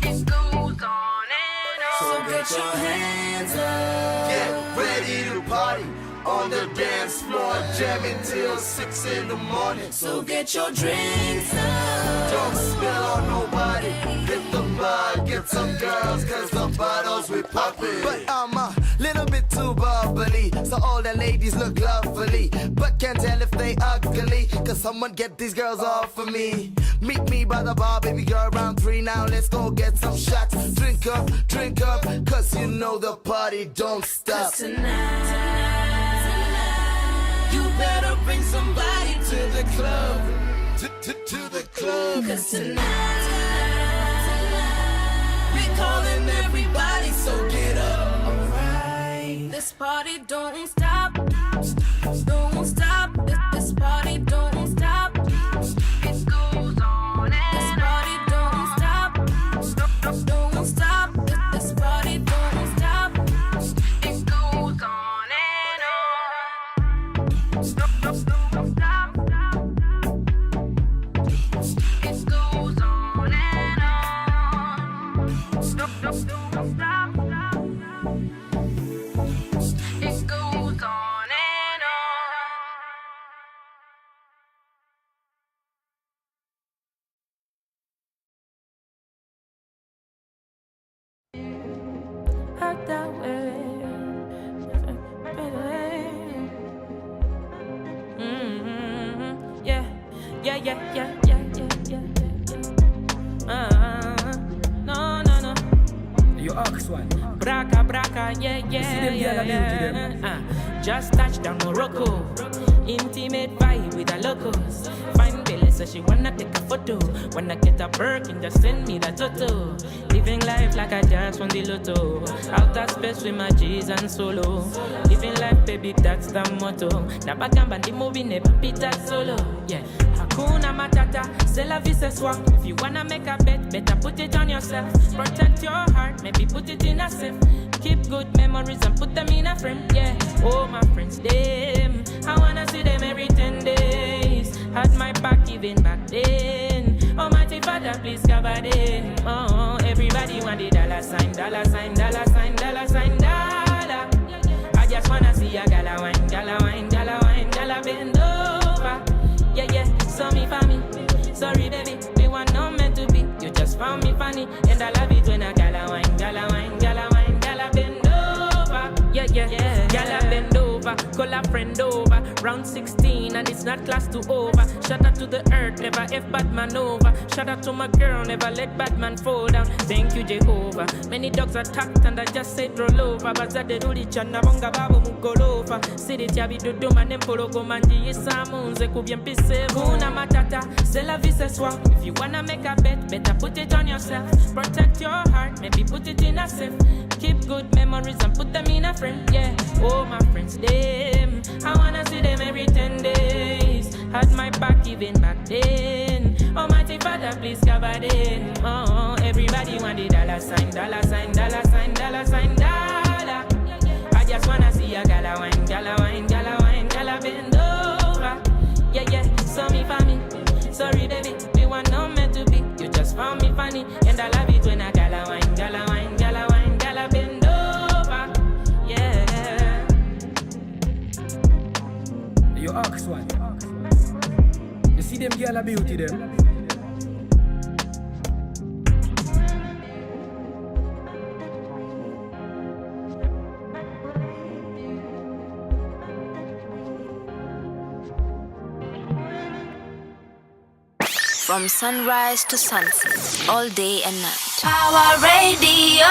It goes on and on. So get your hands up. Get ready to party on the dance floor, jamming till 6 in the morning. So get your drinks up. Don't spill on nobody. Hit the bar, get some girls, cause the bottles we poppin'. But I'm a little bit too bubbly, so all the ladies look lovely, but can't tell if they ugly, cause someone get these girls off of me. Meet me by the bar, baby girl, round 3 now. Let's go get some shots. Drink up, cause you know the party don't stop. Tonight, you better bring somebody to the club. To the club. Cause tonight, we're calling everybody, so get up. Alright. This party don't stop. Don't stop. This party don't stop. It goes on and this party don't stop. Don't stop. This party don't stop. It goes on and on. Don't stop. It goes on and on. Don't stop. It goes on and on. Out that way. Yeah. No. You ask one. Braka, yeah. Just touched down Morocco. Intimate vibe with the locals. Fine Billy says she wanna take a photo. Wanna get a Birkin, just send me the toto. Living life like I just won the lotto. Outer space with my G's and solo. Living life, baby, that's the motto. Nabagamba ndi movie never pita solo. Yeah, Hakuna Matata, c'est la vie ce soir. If you wanna make a bet, better put it on yourself. Protect your heart, maybe put it in a safe. Keep good memories and put them in a frame. Yeah, oh my friends, them, I wanna see them every 10 days. Had my back even back then. Almighty Father, please cover them. Oh, everybody want the dollar sign. I just wanna see a gala wine, gala bend over. Yeah, so me for me. Sorry baby, we want no meant to be. You just found me funny, and I love it when a gala wine, gala bend over. Yeah. Gala bend over, call a friend over. Round 16 and it's not class to over. Shout out to the earth, never F Batman over. Shout out to my girl, never let Batman fall down. Thank you Jehovah. Many dogs attacked and I just said roll over. Bazade ruli chana bonga babo mugolofa. Sidi tiabi dodo manempolo gomanji yisamunze kubye mpise. Kuna matata, c'est la vie ce soir. If you wanna make a bet, better put it on yourself. Protect your heart, maybe put it in a safe. Keep good memories and put them in a frame. Yeah, oh my friends, them, I wanna see them every 10 days. Had my back even back then. Almighty Father, please cover them. Oh, everybody want the dollar sign. I just wanna see a gala wine, gala bend over. Yeah, so me for me. Sorry baby, we want no meant to be. You just found me funny, and I love it when a gala wine, gala bend over. Yeah. You ask one. You see them girl a beauty them. From sunrise to sunset, all day and night. Power Radio.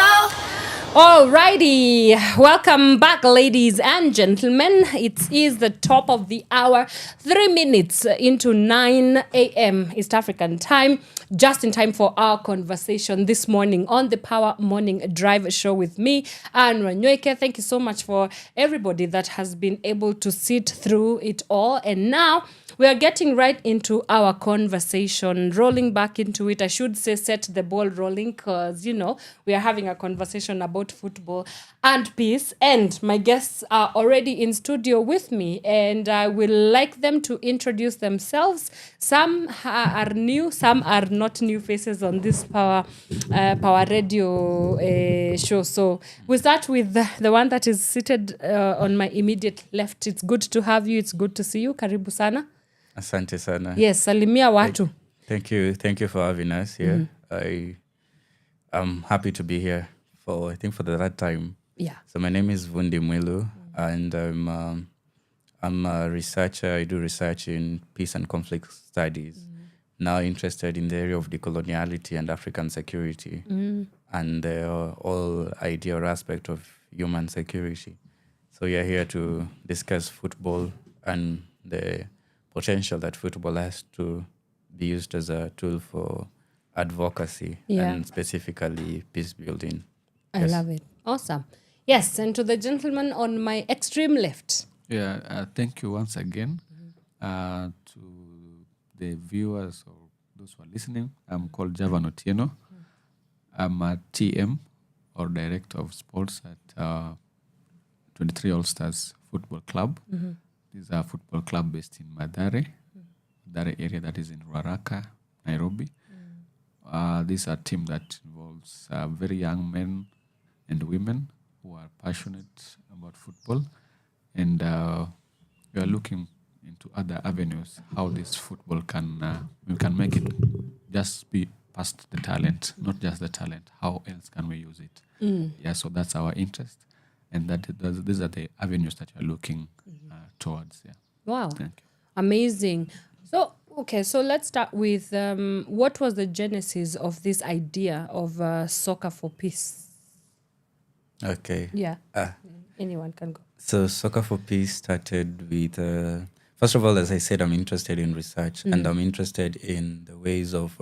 Alrighty, welcome back, ladies and gentlemen. It is the top of the hour, 3 minutes into 9 a.m. East African time, just in time for our conversation this morning on the Power Morning Drive show with me and Wanyoike. Thank you so much for everybody that has been able to sit through it all. And now we are getting right into our conversation, rolling back into it. I should say set the ball rolling because, you know, we are having a conversation about football and peace. And my guests are already in studio with me, and I will like them to introduce themselves. Some are new, some are not new faces on this Power Radio show. So we start with the one that is seated on my immediate left. It's good to have you. It's good to see you. Karibu sana. Asante sana. Yes, salimia watu. Thank you for having us here. I'm happy to be here for the third time. Yeah. So my name is Vundi Mwilu, and I'm a researcher. I do research in peace and conflict studies. Now interested in the area of decoloniality and African security, and the all idea or aspect of human security. So we are here to discuss football and the potential that football has to be used as a tool for advocacy and specifically peace building. I love it. Awesome. Yes, and to the gentleman on my extreme left. Yeah, thank you once again to the viewers or those who are listening. I'm called Javan Otieno. I'm a TM or Director of Sports at 23 All Stars Football Club. This is a football club based in Madare area that is in Ruaraka, Nairobi. This is a team that involves very young men and women who are passionate about football. And we are looking into other avenues, how this football we can make it just be past the talent, not just the talent. How else can we use it? Yeah, so that's our interest. And these are the avenues that you're looking towards. Yeah. Wow. Thank you. Amazing. So let's start with what was the genesis of this idea of soccer for peace? Okay. Yeah. Anyone can go. So Soccer for Peace started with, first of all, as I said, I'm interested in research and I'm interested in the ways of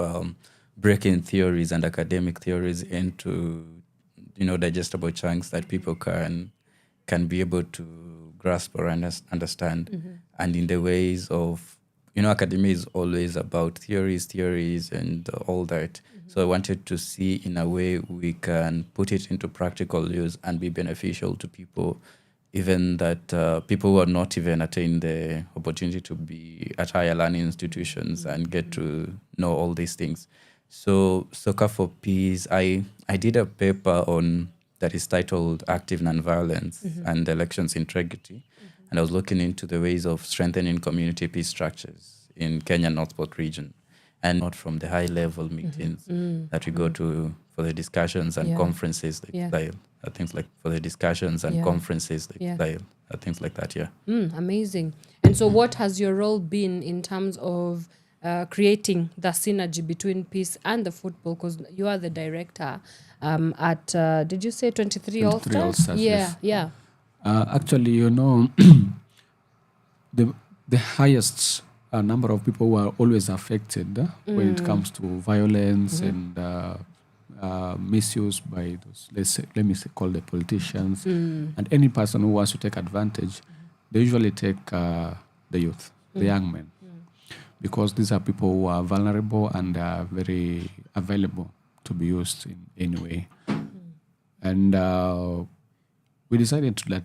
breaking theories and academic theories into, digestible chunks that people can be able to grasp or understand. And in the ways of, academia is always about theories and all that. So I wanted to see in a way we can put it into practical use and be beneficial to people, even that people who are not even attain the opportunity to be at higher learning institutions and get to know all these things. So Soccer for Peace, I did a paper on that is titled Active Nonviolence and Elections Integrity. And I was looking into the ways of strengthening community peace structures in Kenya Northport region, and not from the high level meetings that we go to for the discussions and conferences, things like for the discussions and conferences, things like that. Yeah. Amazing. And so what has your role been in terms of creating the synergy between peace and the football? Because you are the director at, did you say 23 All Stars? Yeah. Actually, the highest number of people who are always affected when it comes to violence and misuse by those, let me call the politicians, and any person who wants to take advantage, they usually take the youth, the young men, because these are people who are vulnerable and are very available to be used in any way. And we decided to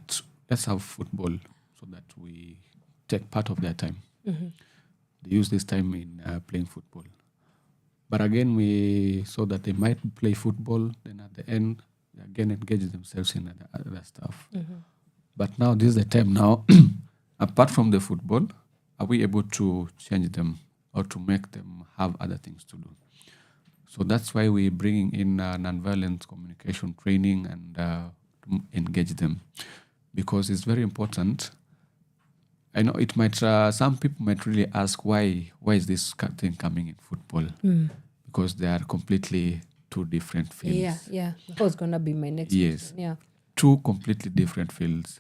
let's have football so that we take part of their time. They use this time in playing football. But again, we saw that they might play football, then at the end, they again engage themselves in other stuff. But now, this is the time now, apart from the football, are we able to change them or to make them have other things to do? So that's why we're bringing in nonviolent communication training and engage them, because it's very important I know it might. Some people might really ask why is this thing coming in football? Because they are completely two different fields. Yeah. That was gonna be my next Yes. question. Yeah. Two completely different fields.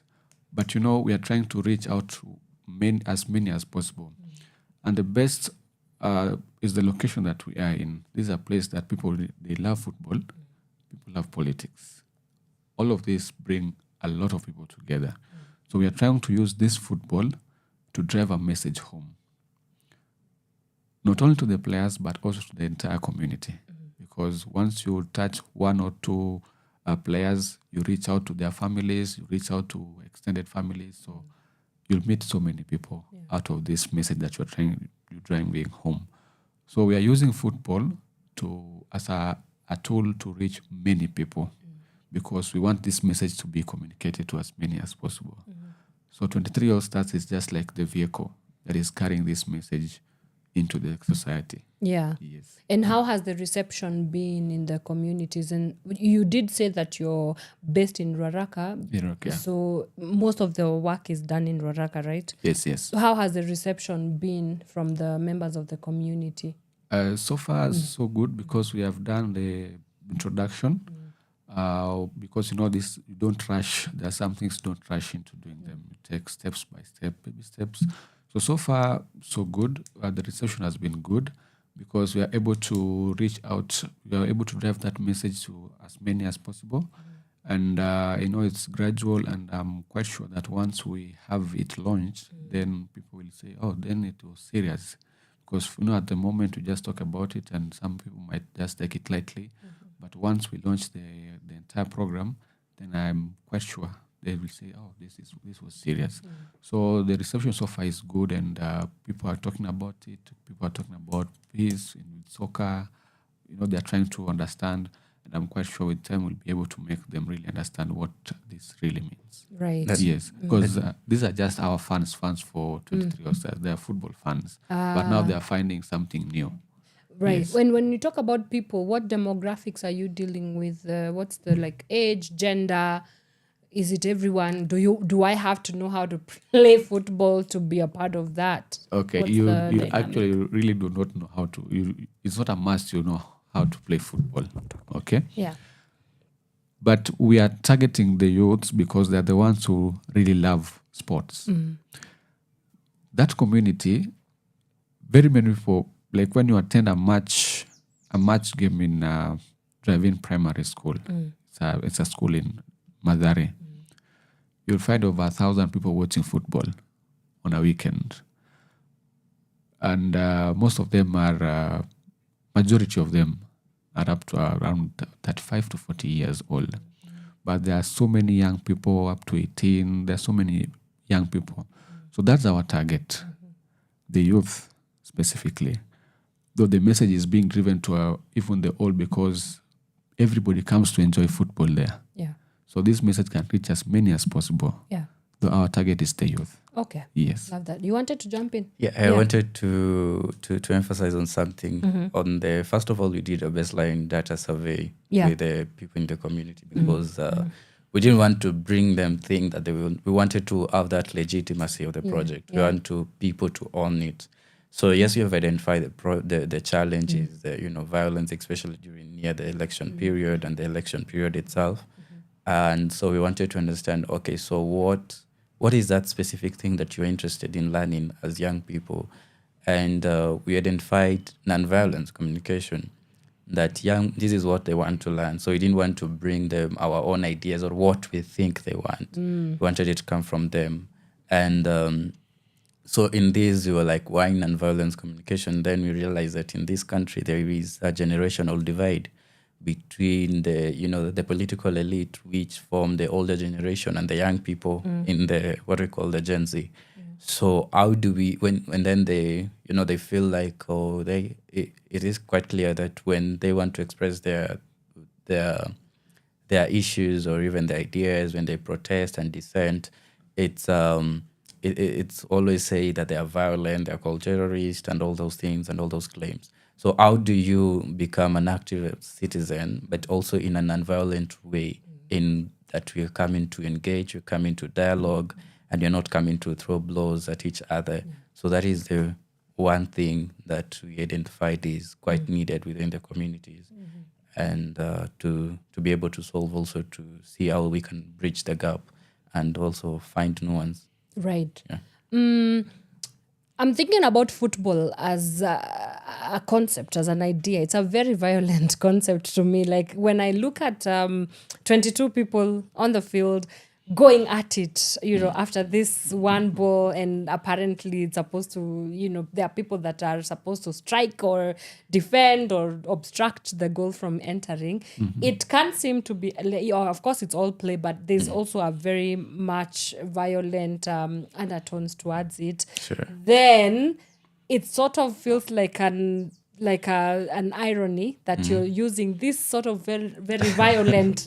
But we are trying to reach out to as many as possible. And the best is the location that we are in. This is a place that people, they love football, people love politics. All of this bring a lot of people together. So we are trying to use this football to drive a message home. Not only to the players, but also to the entire community. Because once you touch one or two players, you reach out to their families, you reach out to extended families. So you'll meet so many people out of this message that you're driving home. So we are using football as a tool to reach many people because we want this message to be communicated to as many as possible. So 23 All Stars is just like the vehicle that is carrying this message into the society. Yeah. Yes. And how has the reception been in the communities? And you did say that you're based in Ruaraka. Yeah. So most of the work is done in Ruaraka, right? Yes. So how has the reception been from the members of the community? So far, so good because we have done the introduction. Because this, you don't rush. There are some things you don't rush into doing them. You take steps by step, baby steps. So far, so good. The reception has been good because we are able to reach out. We are able to drive that message to as many as possible. And, it's gradual. And I'm quite sure that once we have it launched, then people will say, oh, then it was serious. Because, at the moment, we just talk about it and some people might just take it lightly. But once we launch the entire program, then I'm quite sure they will say, oh, this was serious. So the reception so far is good, and people are talking about it. People are talking about peace in soccer. They're trying to understand, and I'm quite sure with time we'll be able to make them really understand what this really means. Right. Yes, because these are just our fans for 23 All Stars. They are football fans, but now they are finding something new. Right. Yes. When you talk about people, what demographics are you dealing with? What's the age, gender? Is it everyone? Do I have to know how to play football to be a part of that? Okay, What's you the actually really do not know how to. It's not a must. You know how to play football. Okay. Yeah. But we are targeting the youths because they're the ones who really love sports. That community, very many people. Like when you attend a match game in Javan Primary School, it's a school in Mathare, you'll find over 1,000 people watching football on a weekend. And most of them majority of them are up to around 35 to 40 years old. But there are so many young people up to 18. There are so many young people. So that's our target, the youth specifically. Though the message is being driven to even the old because everybody comes to enjoy football there. Yeah. So this message can reach as many as possible. Yeah. Though our target is the youth. Okay. Yes. Love that. You wanted to jump in? Yeah, I wanted to emphasize on something. On the first of all, we did a baseline data survey with the people in the community because we didn't want to bring them think that we wanted to have that legitimacy of the project. We want people to own it. So yes, you have identified the challenges, violence, especially near the election period and the election period itself. And so we wanted to understand, okay, so what is that specific thing that you're interested in learning as young people? And we identified nonviolence communication, that this is what they want to learn. So we didn't want to bring them our own ideas or what we think they want. We wanted it to come from them. And so in this, we were like, why nonviolence communication? Then we realized that in this country, there is a generational divide between the political elite, which form the older generation, and the young people in the what we call the Gen Z. So how do we, when then they feel like, it is quite clear that when they want to express their issues or even their ideas, when they protest and dissent, it's always say that they are violent, they are called terrorists, and all those things and all those claims. So how do you become an active citizen, but also in a nonviolent way, in that we are coming to engage, we come into dialogue, and you're not coming to throw blows at each other. So that is the one thing that we identified is quite needed within the communities. And to be able to solve, also to see how we can bridge the gap and also find nuance. Right. I'm thinking about football as a concept, as an idea. It's a very violent concept to me. Like when I look at 22 people on the field going at it, after this one ball, and apparently it's supposed to, there are people that are supposed to strike or defend or obstruct the goal from entering. It can seem to be, of course it's all play, but there's also a very much violent undertones towards it. Sure. Then it sort of feels like an irony that you're using this sort of very, very violent,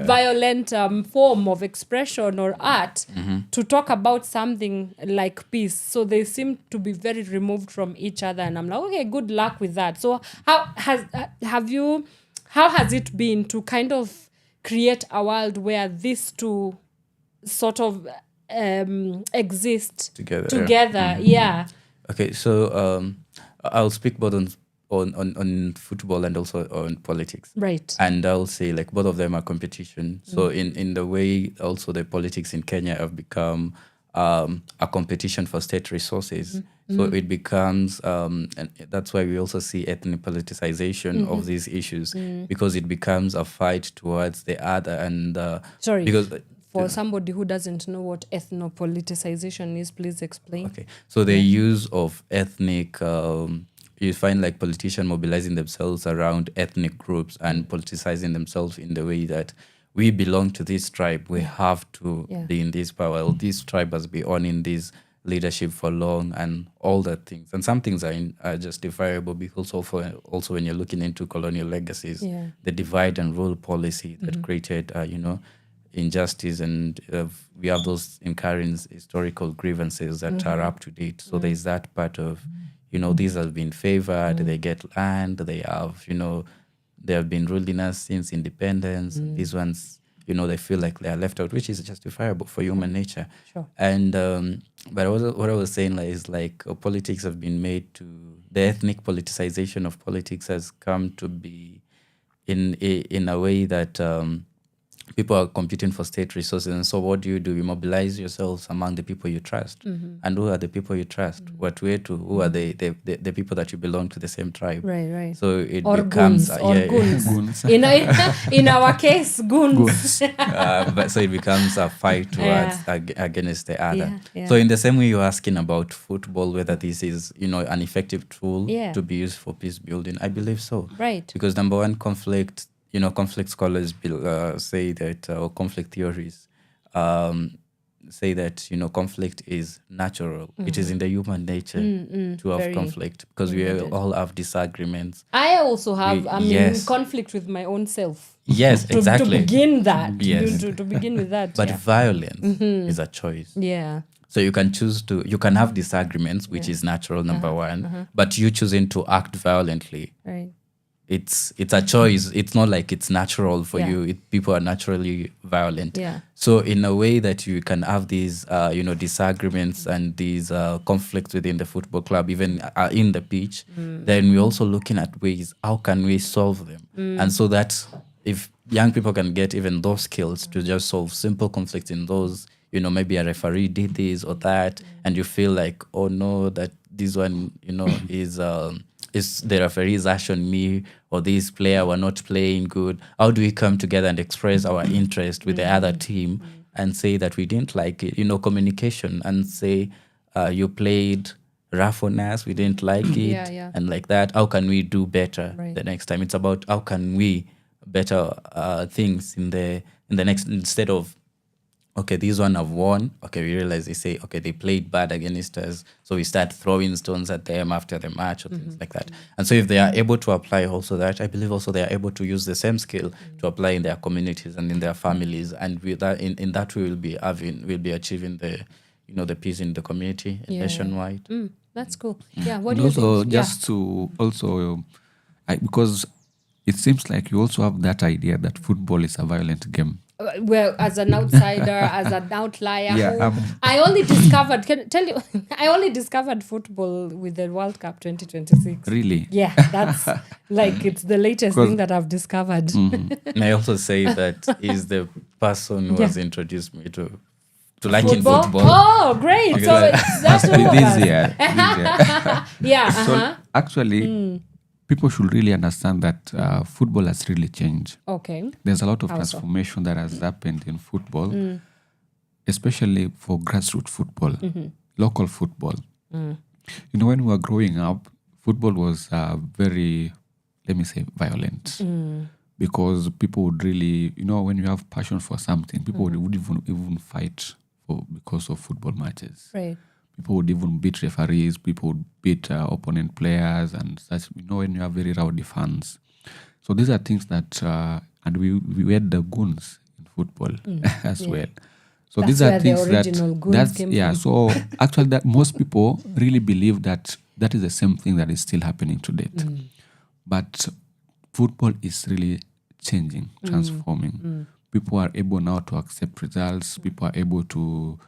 violent form of expression or art to talk about something like peace. So they seem to be very removed from each other. And I'm like, okay, good luck with that. So how has it been to kind of create a world where these two sort of exist together? Yeah. Okay, so I'll speak both on football and also on politics. Right. And I'll say like both of them are competition. So in the way also the politics in Kenya have become a competition for state resources. So it becomes, and that's why we also see ethnic politicization of these issues, because it becomes a fight towards the other. And sorry, because for somebody who doesn't know what ethnopoliticization is, please explain. Okay, so the use of ethnic, you find like politicians mobilizing themselves around ethnic groups and politicizing themselves in the way that we belong to this tribe, we have to be in this power, or this tribe has been on in this leadership for long, and all that things. And some things are justifiable, because also when you're looking into colonial legacies, the divide and rule policy that created, injustice, and we have those incurring historical grievances that are up to date. So there's that part of, these have been favored, they get land, they have, they have been ruling us since independence. These ones, they feel like they are left out, which is justifiable for human nature. Sure. And but what I was saying is like politics have been made to, the ethnic politicization of politics has come to be in a way that people are competing for state resources. And so what do? You mobilize yourselves among the people you trust. And who are the people you trust? What way to? Who are the people that you belong to the same tribe? Right. So it or becomes... goons. In our case, goons. But so it becomes a fight towards against the other. Yeah. So in the same way you're asking about football, whether this is, an effective tool to be used for peace building, I believe so. Right. Because number one, conflict scholars say that, or conflict theories say that, conflict is natural. It is in the human nature to have conflict, because we all have disagreements. I also have, in conflict with my own self. Yes, exactly. To begin that. Yes. To begin with that. But violence is a choice. Yeah. So you can you can have disagreements, which is natural, number one, but you choosing to act violently. Right. It's a choice. It's not like it's natural for you. People are naturally violent. Yeah. So in a way that you can have these, disagreements and these conflicts within the football club, even in the pitch, then we're also looking at ways, how can we solve them? And so that if young people can get even those skills to just solve simple conflicts in those, maybe a referee did this or that, and you feel like, oh no, that this one, is the referee's action me, or this player were not playing good. How do we come together and express our interest with the other team and say that we didn't like it? Communication, and say you played rough on us, we didn't like it, and like that. How can we do better the next time? It's about how can we better things in the next, instead of, okay, these one have won. Okay, we realize they say, okay, they played bad against us, so we start throwing stones at them after the match or things like that. And so if they are able to apply also that, I believe also they are able to use the same skill to apply in their communities and in their families. And with that, in that way, we'll be achieving the, the peace in the community nationwide. That's cool. Yeah. What do you also, think? just to also, because it seems like you also have that idea that football is a violent game. Well, as an outsider, as an outlier, Yeah, I only discovered. Can tell you, I only discovered football with the World Cup 2026. Really? Yeah, that's like it's the latest 'Cause- thing that I've discovered. And I also say that he's the person who has introduced me to liking Football? football. Oh, great! So Because that's all of us. easier. Yeah. So actually, people should really understand that football has really changed. Okay. There's a lot of How so? transformation that has happened in football, especially for grassroots football, local football. You know, when we were growing up, football was very, let me say, violent. Because people would really, you know, when you have passion for something, people would even fight because of football matches. Right. People would even beat referees, people would beat opponent players, and such. You know, when you have very rowdy fans. So these are things that, and we had the goons in football as well. So That's these are where the things original goons that's came yeah. from. So actually, that most people really believe that is the same thing that is still happening to date. But football is really changing, transforming. People are able now to accept results. People are able to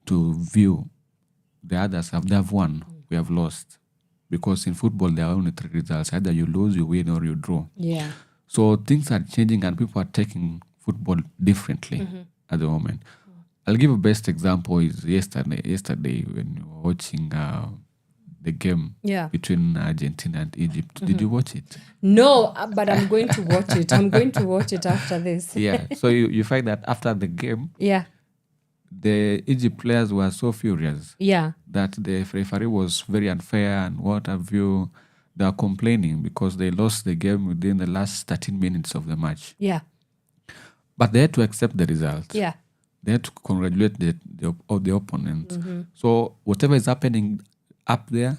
view the others they have won, we have lost. Because in football there are only 3 results: either you lose, you win, or you draw. Yeah. So things are changing and people are taking football differently at the moment. I'll give a best example is yesterday when you were watching the game between Argentina and Egypt. Did you watch it? No, but I'm going to watch it. I'm going to watch it after this. Yeah. So you find that after the game, the Egypt players were so furious that the referee was very unfair and what have you. They are complaining because they lost the game within the last 13 minutes of the match. Yeah. But they had to accept the result. Yeah. They had to congratulate the opponent. So whatever is happening up there,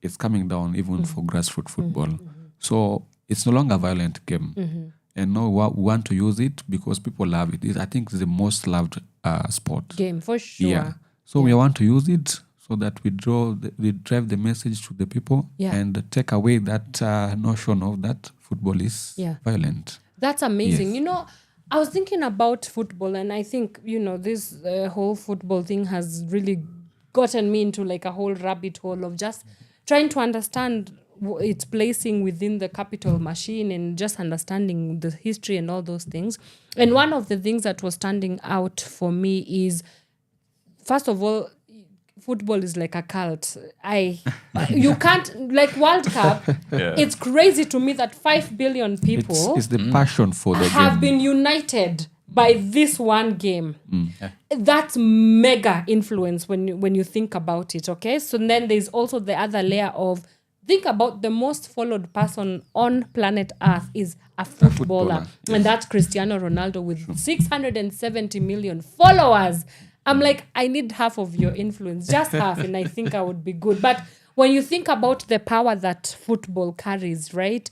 it's coming down even for grassroots football. So it's no longer a violent game. And now we want to use it because people love it. I think it's the most loved sport. Game, for sure. Yeah. So we want to use it so that we drive the message to the people and take away that notion of that football is violent. That's amazing. Yes. You know, I was thinking about football, and I think, you know, this whole football thing has really gotten me into like a whole rabbit hole of just trying to understand its placing within the capital machine and just understanding the history and all those things. And one of the things that was standing out for me is, first of all, football is like a cult. You can't, like World Cup, it's crazy to me that 5 billion people it's the passion for the have game. been united by this one game. That's mega influence when you think about it, okay? So then there's also the other layer of, think about the most followed person on planet Earth is a footballer. And that's Cristiano Ronaldo with 670 million followers. I'm like, I need half of your influence, just half, and I think I would be good. But when you think about the power that football carries, right?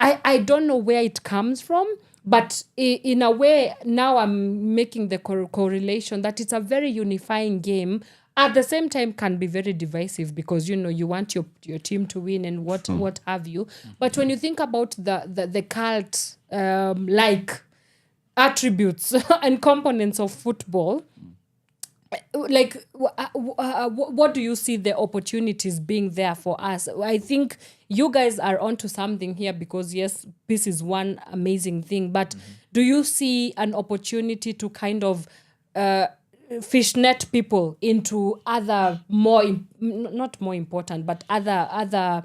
I don't know where it comes from, but in a way, now I'm making the correlation that it's a very unifying game. At the same time, can be very divisive because, you know, you want your team to win and what have you. But when you think about the cult like attributes and components of football, like what do you see the opportunities being there for us? I think you guys are onto something here because yes, this is one amazing thing, but do you see an opportunity to kind of fishnet people into other not more important, but other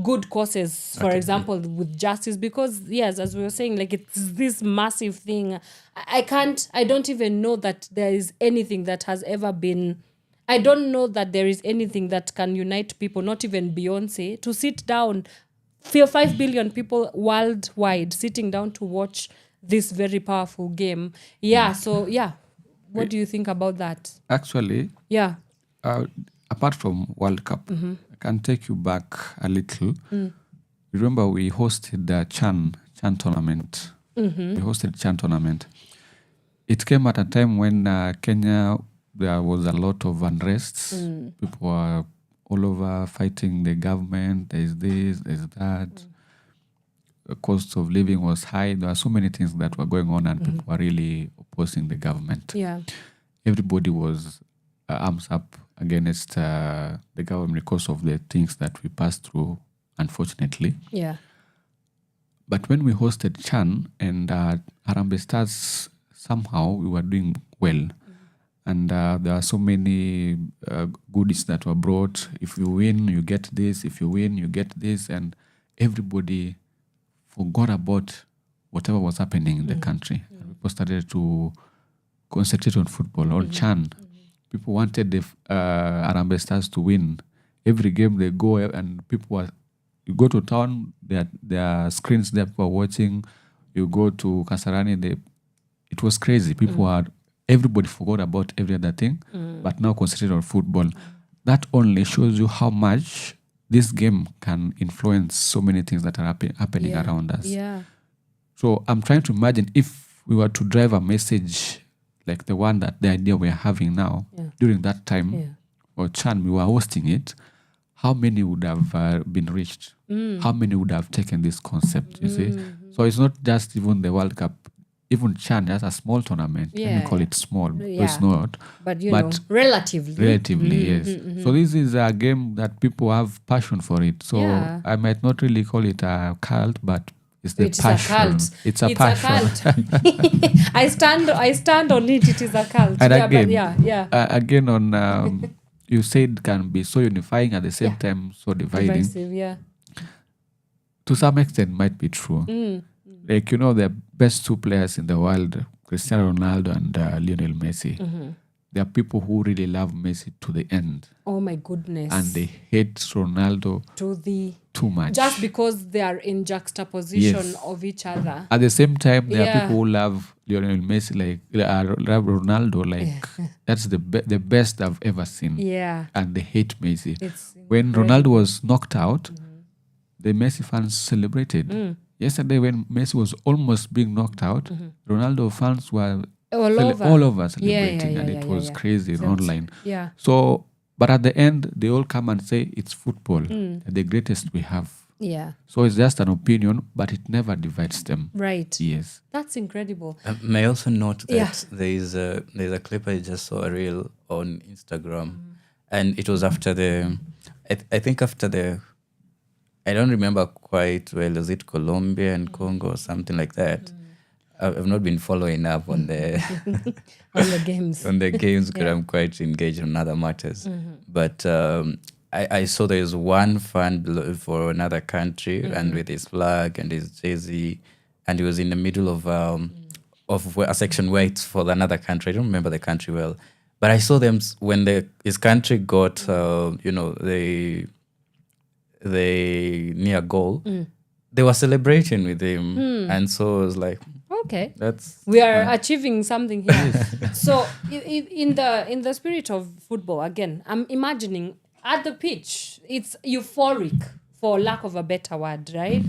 good causes, for example, with justice? Because yes, as we were saying, like, it's this massive thing. I don't even know that there is anything that has ever been, I don't know that there is anything that can unite people, not even Beyonce, to sit down, 5 billion people worldwide sitting down to watch this very powerful game. What do you think about that? Actually, apart from World Cup, I can take you back a little. Remember, we hosted the Chan tournament. We hosted Chan tournament. It came at a time when Kenya, there was a lot of unrest. People were all over fighting the government. There's this, there's that. the cost of living was high. There were so many things that were going on, and people were really opposing the government. Yeah. Everybody was arms up against the government because of the things that we passed through, unfortunately. Yeah. But when we hosted Chan and Harambee Stars, somehow we were doing well. And there are so many goodies that were brought. If you win, you get this. If you win, you get this. And everybody forgot about whatever was happening in the country. And people started to concentrate on football, on Chan. People wanted the Harambee Stars to win. Every game they go, and you go to town, there are screens there, people are watching. You go to Kasarani, it was crazy. Everybody forgot about every other thing, but now concentrate on football. That only shows you how much this game can influence so many things that are happening around us. Yeah. So I'm trying to imagine if we were to drive a message like the idea we're having now, during that time, or Chan, we were hosting it, how many would have been reached? How many would have taken this concept, you see? So it's not just even the World Cup. Even Chan, that's a small tournament. Let me call it small. It's not. But relatively. Yes. So this is a game that people have passion for it. So I might not really call it a cult, but it's passion. A cult. It's a passion. I stand on it. It is a cult. And again, on you said can be so unifying at the same time so dividing. Divisive, To some extent, might be true. Like, the best two players in the world, Cristiano Ronaldo and Lionel Messi. There are people who really love Messi to the end. Oh my goodness. And they hate Ronaldo too much. Just because they are in juxtaposition of each other. At the same time, there are people who love Lionel Messi, like love Ronaldo, like that's the best I've ever seen. Yeah. And they hate Messi. When Ronaldo was knocked out, the Messi fans celebrated. Yesterday, when Messi was almost being knocked out, Ronaldo fans were all over celebrating, and it was crazy online. Yeah. So, but at the end, they all come and say it's football, the greatest we have. Yeah. So it's just an opinion, but it never divides them. Right. Yes. That's incredible. May I also note that there's a clip I just saw a reel on Instagram, and it was after I think after the. I don't remember quite well. Is it Colombia and Congo or something like that? I've not been following up on the on the games. On the games because I'm quite engaged on other matters. But I saw there's one fan for another country and with his flag and his jersey, and he was in the middle of a section where it's for another country. I don't remember the country well, but I saw them when his country got the near goal, they were celebrating with him, and so it was like, okay, we are achieving something here. So, in the spirit of football, again, I'm imagining at the pitch, it's euphoric, for lack of a better word, right?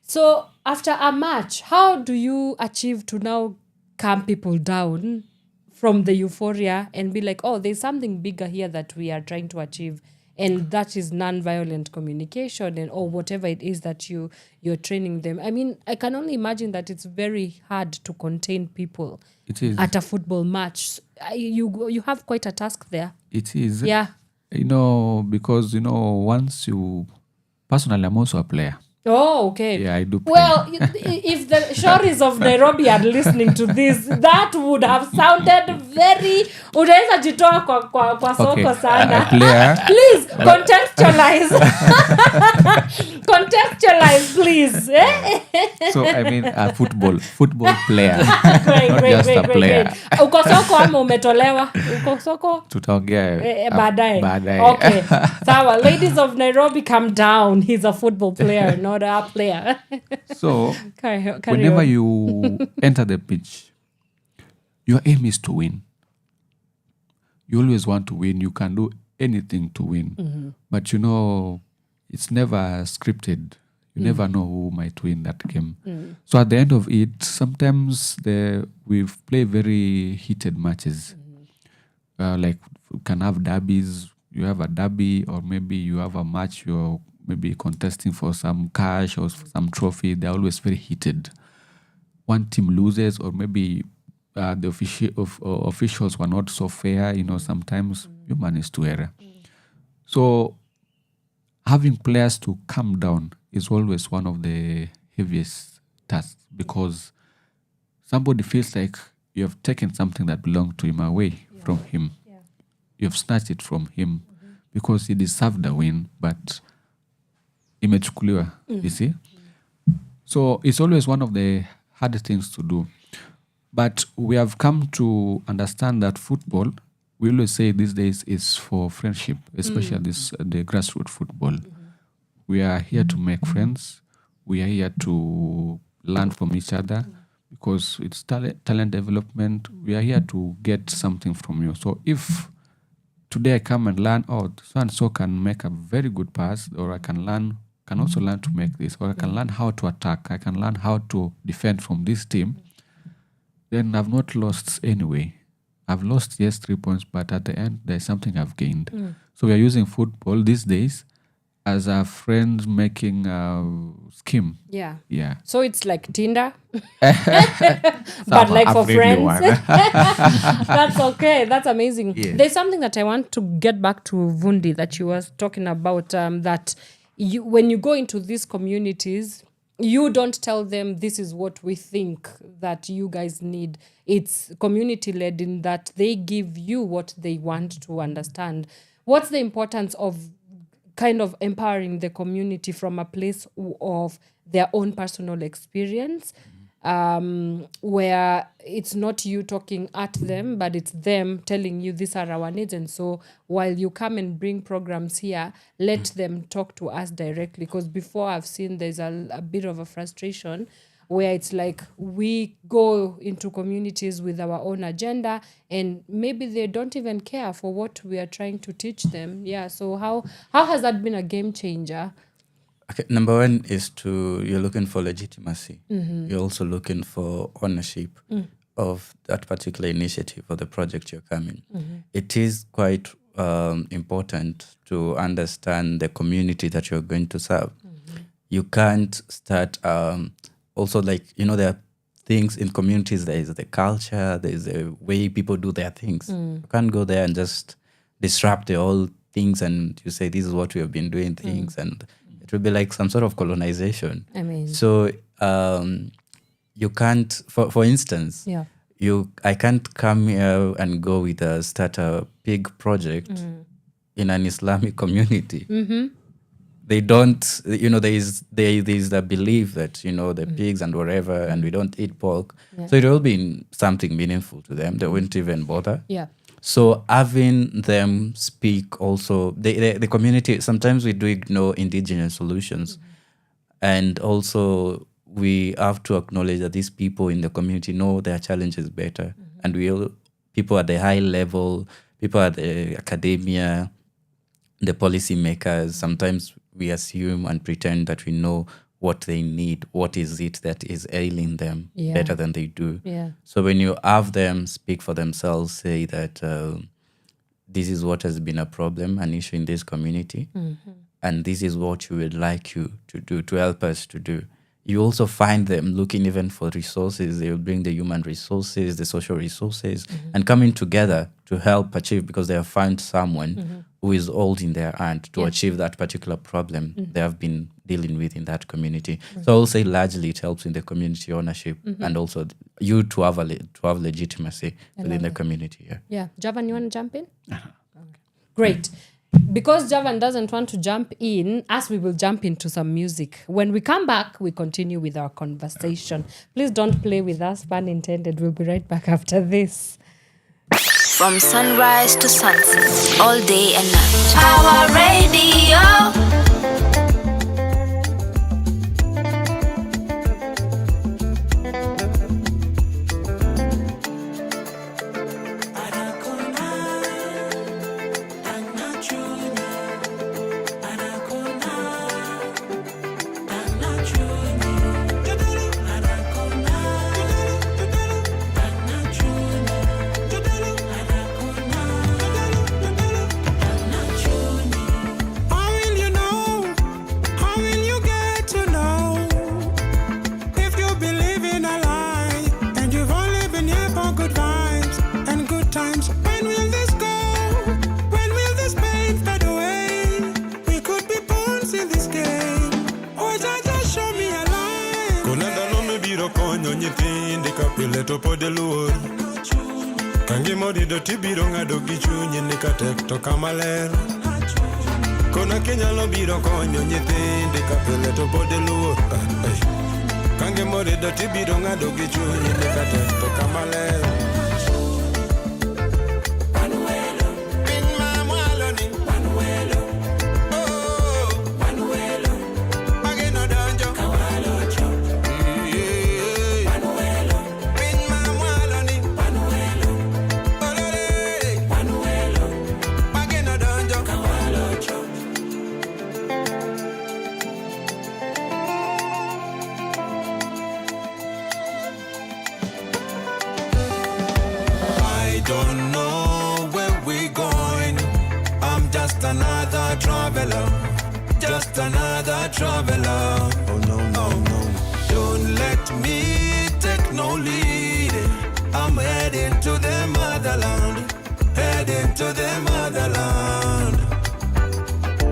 So, after a match, how do you achieve to now calm people down from the euphoria and be like, oh, there's something bigger here that we are trying to achieve? And that is non-violent communication or whatever it is that you're training them. I mean, I can only imagine that it's very hard to contain people at a football match. You have quite a task there. It is. Yeah. Because, once personally, I'm also a player. Oh, okay. Yeah, I do play. Well, if the Shoris of Nairobi are listening to this, that would have sounded very... Unaweza jitoa kwa soko sana. Please, contextualize. Contextualize, please. So, I mean, a football player. Great. Uko soko ama umetolewa? Uko soko? Tutaongea baadaye. Okay. Sawa. Ladies of Nairobi, calm down. He's a football player, not a player. So, whenever you enter the pitch, your aim is to win. You always want to win. You can do anything to win. But it's never scripted. You never know who might win that game. So at the end of it, sometimes we play very heated matches. Like you can have derbies. You have a derby, or maybe you have a match you're maybe contesting for some cash or for some trophy, they're always very heated. One team loses, or maybe the officials were not so fair. Sometimes human is to error. So having players to calm down is always one of the heaviest tasks, because somebody feels like you have taken something that belonged to him away from him. Yeah. You have snatched it from him because he deserved a win, but imechukuliwa, you see? So it's always one of the hardest things to do. But we have come to understand that football, we always say these days, is for friendship, especially the grassroots football. We are here to make friends. We are here to learn from each other, because it's talent development. We are here to get something from you. So if today I come and learn, so and so can make a very good pass, or I can also learn to make this, or I can learn how to attack, I can learn how to defend from this team, then I've not lost anyway. I've lost, yes, 3 points, but at the end, there's something I've gained. So we are using football these days as a friend-making scheme. Yeah. Yeah. So it's like Tinder, but like for friends. That's okay. That's amazing. Yeah. There's something that I want to get back to, Vundi, that you were talking about, that when you go into these communities, you don't tell them this is what we think that you guys need. It's community-led in that they give you what they want to understand. What's the importance of kind of empowering the community from a place of their own personal experience, where it's not you talking at them, but it's them telling you these are our needs. And so while you come and bring programs here, let them talk to us directly. Because before I've seen there's a bit of a frustration where it's like we go into communities with our own agenda and maybe they don't even care for what we are trying to teach them. Yeah. So how has that been a game changer? Okay, number one is you're looking for legitimacy. You're also looking for ownership of that particular initiative or the project you're coming. It is quite important to understand the community that you're going to serve. You can't start, also there are things in communities, there is the culture, there is a way people do their things. You can't go there and just disrupt the whole things and you say, this is what we have been doing things, and it will be like some sort of colonization. I mean, so you can't, for instance, I can't come here and go with start a pig project in an Islamic community. They don't, there is the belief that, the pigs and whatever, and we don't eat pork. So it will be something meaningful to them. They won't even bother. Yeah. So having them speak also, the community, sometimes we do ignore indigenous solutions. And also we have to acknowledge that these people in the community know their challenges better. And people at the high level, people at the academia, the policymakers, sometimes we assume and pretend that we know what they need, what is it that is ailing them better than they do. Yeah. So when you have them speak for themselves, say that this is what has been a problem, an issue in this community, and this is what we would like you to do, to help us to do. You also find them looking even for resources. They will bring the human resources, the social resources, and coming together to help achieve, because they have found someone who is holding their hand to achieve that particular problem they have been dealing with in that community. So I will say largely it helps in the community ownership and also you to have legitimacy within the community. Yeah. Javan, you want to jump in? Okay. Great. Because Javan doesn't want to jump in, as we will jump into some music. When we come back, we continue with our conversation. Please don't play with us, pun intended. We'll be right back after this. From sunrise to sunset, all day and night. Power Radio. How will you know biro konyo nyithindi ka pile to pod luor. Kangimo dido tibiro ng'ado gi chunyi ni ka tek to kama ler. Kona kinyalo biro konyo nyithindi ka pile to pod luor. Kangimo dido tibiro ng'ado gi chunyi ni ka tek to kama ler. Don't know where we're going. I'm just another traveler. Just another traveler. Oh no, no, no. Don't let me take no lead. I'm heading to the motherland. Heading to the motherland.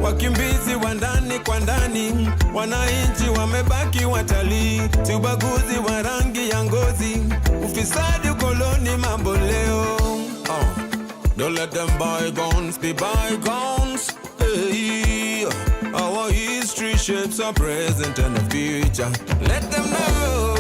Wakimbizi wa ndani kwa ndani, wananchi wamebaki watalii, si ubaguzi wa rangi ya ngozi, ufisadi, ukoloni, mambo leo. Don't let them bygones be bygones. Hey, our history shapes our present and our future. Let them know.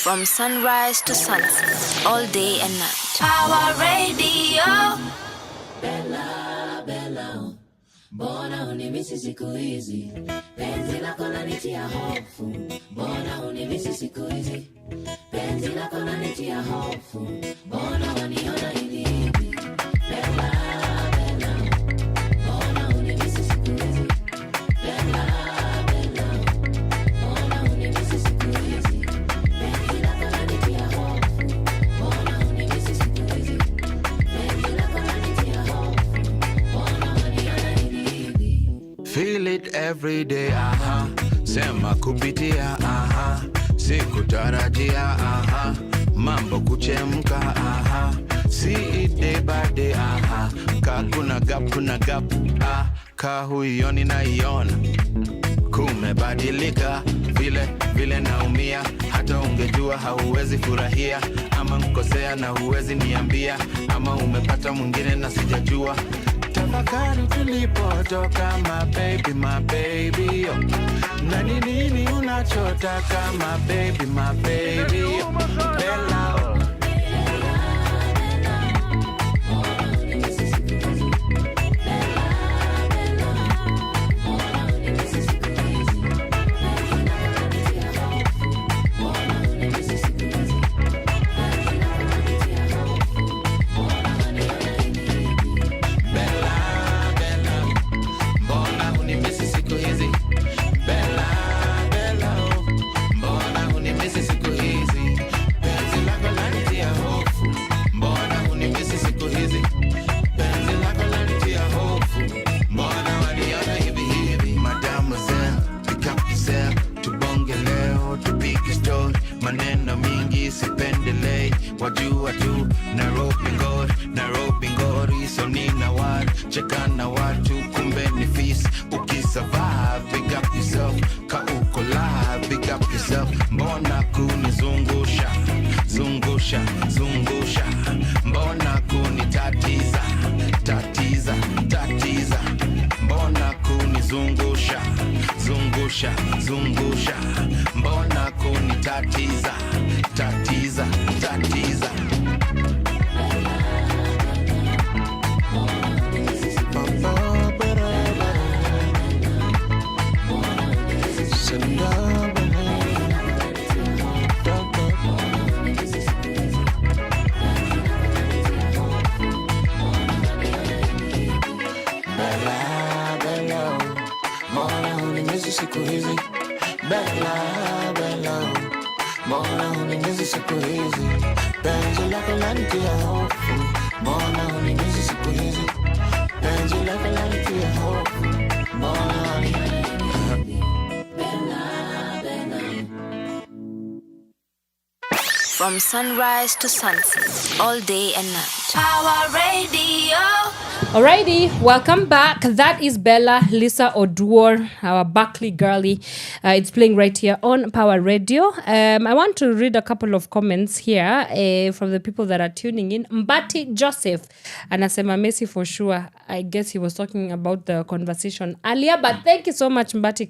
From sunrise to sunset, all day and night. Power Radio. Bella, Bella, mbona unimisi siku hizi? Penzi lako lanitia hofu. Mbona unimisi siku hizi? Penzi lako lanitia hofu. Mbona waniona hivi? Bella, Bella, mbona unimisi siku hizi? Bella, Bella, mbona unimisi siku hizi? Penzi lako lanitia hofu. Mbona unimisi siku hizi? Penzi lako lanitia hofu. Mbona waniona hivi? Feel it every day, aha. Sema kupitia, aha. Sikutarajia, aha. Mambo kuchemka, aha. See it day by day, aha. Kuna gap, ah. Huioni na iona. Kumebadilika, vile naumia. Hata ungejua hauwezi furahia. Ama nkosea na huwezi niambia. Ama umepata mwingine na sijajua. Tafakari tulipotoka, my baby, oh. Na nini unachotaka, my baby, oh. Bella, oh. chekana watu kumbe ni feast. Ukisurvive, big up yourself. Ka uko live, big up yourself. Mbona kunizungusha, zungusha, zungusha. Mbona kunitatiza, tatiza, tatiza. Mbona kunizungusha, zungusha, zungusha. Mbona kunitatiza, tatiza, tatiza. Siku hizi Bella, Bella, mbona huninizi siku hizi, penzi lako lanitia hofu, mbona huninizi siku hizi, penzi lako lanitia hofu, mbona Bella, Bella. From sunrise to sunset, all day and night. Power Radio. Alrighty, welcome back. That is Bella Lisa Oduor, our Berkeley girlie. It's playing right here on Power Radio. I want to read a couple of comments here from the people that are tuning in. Mbati Joseph, anasema Messi for sure. I guess he was talking about the conversation earlier, but thank you so much, Mbati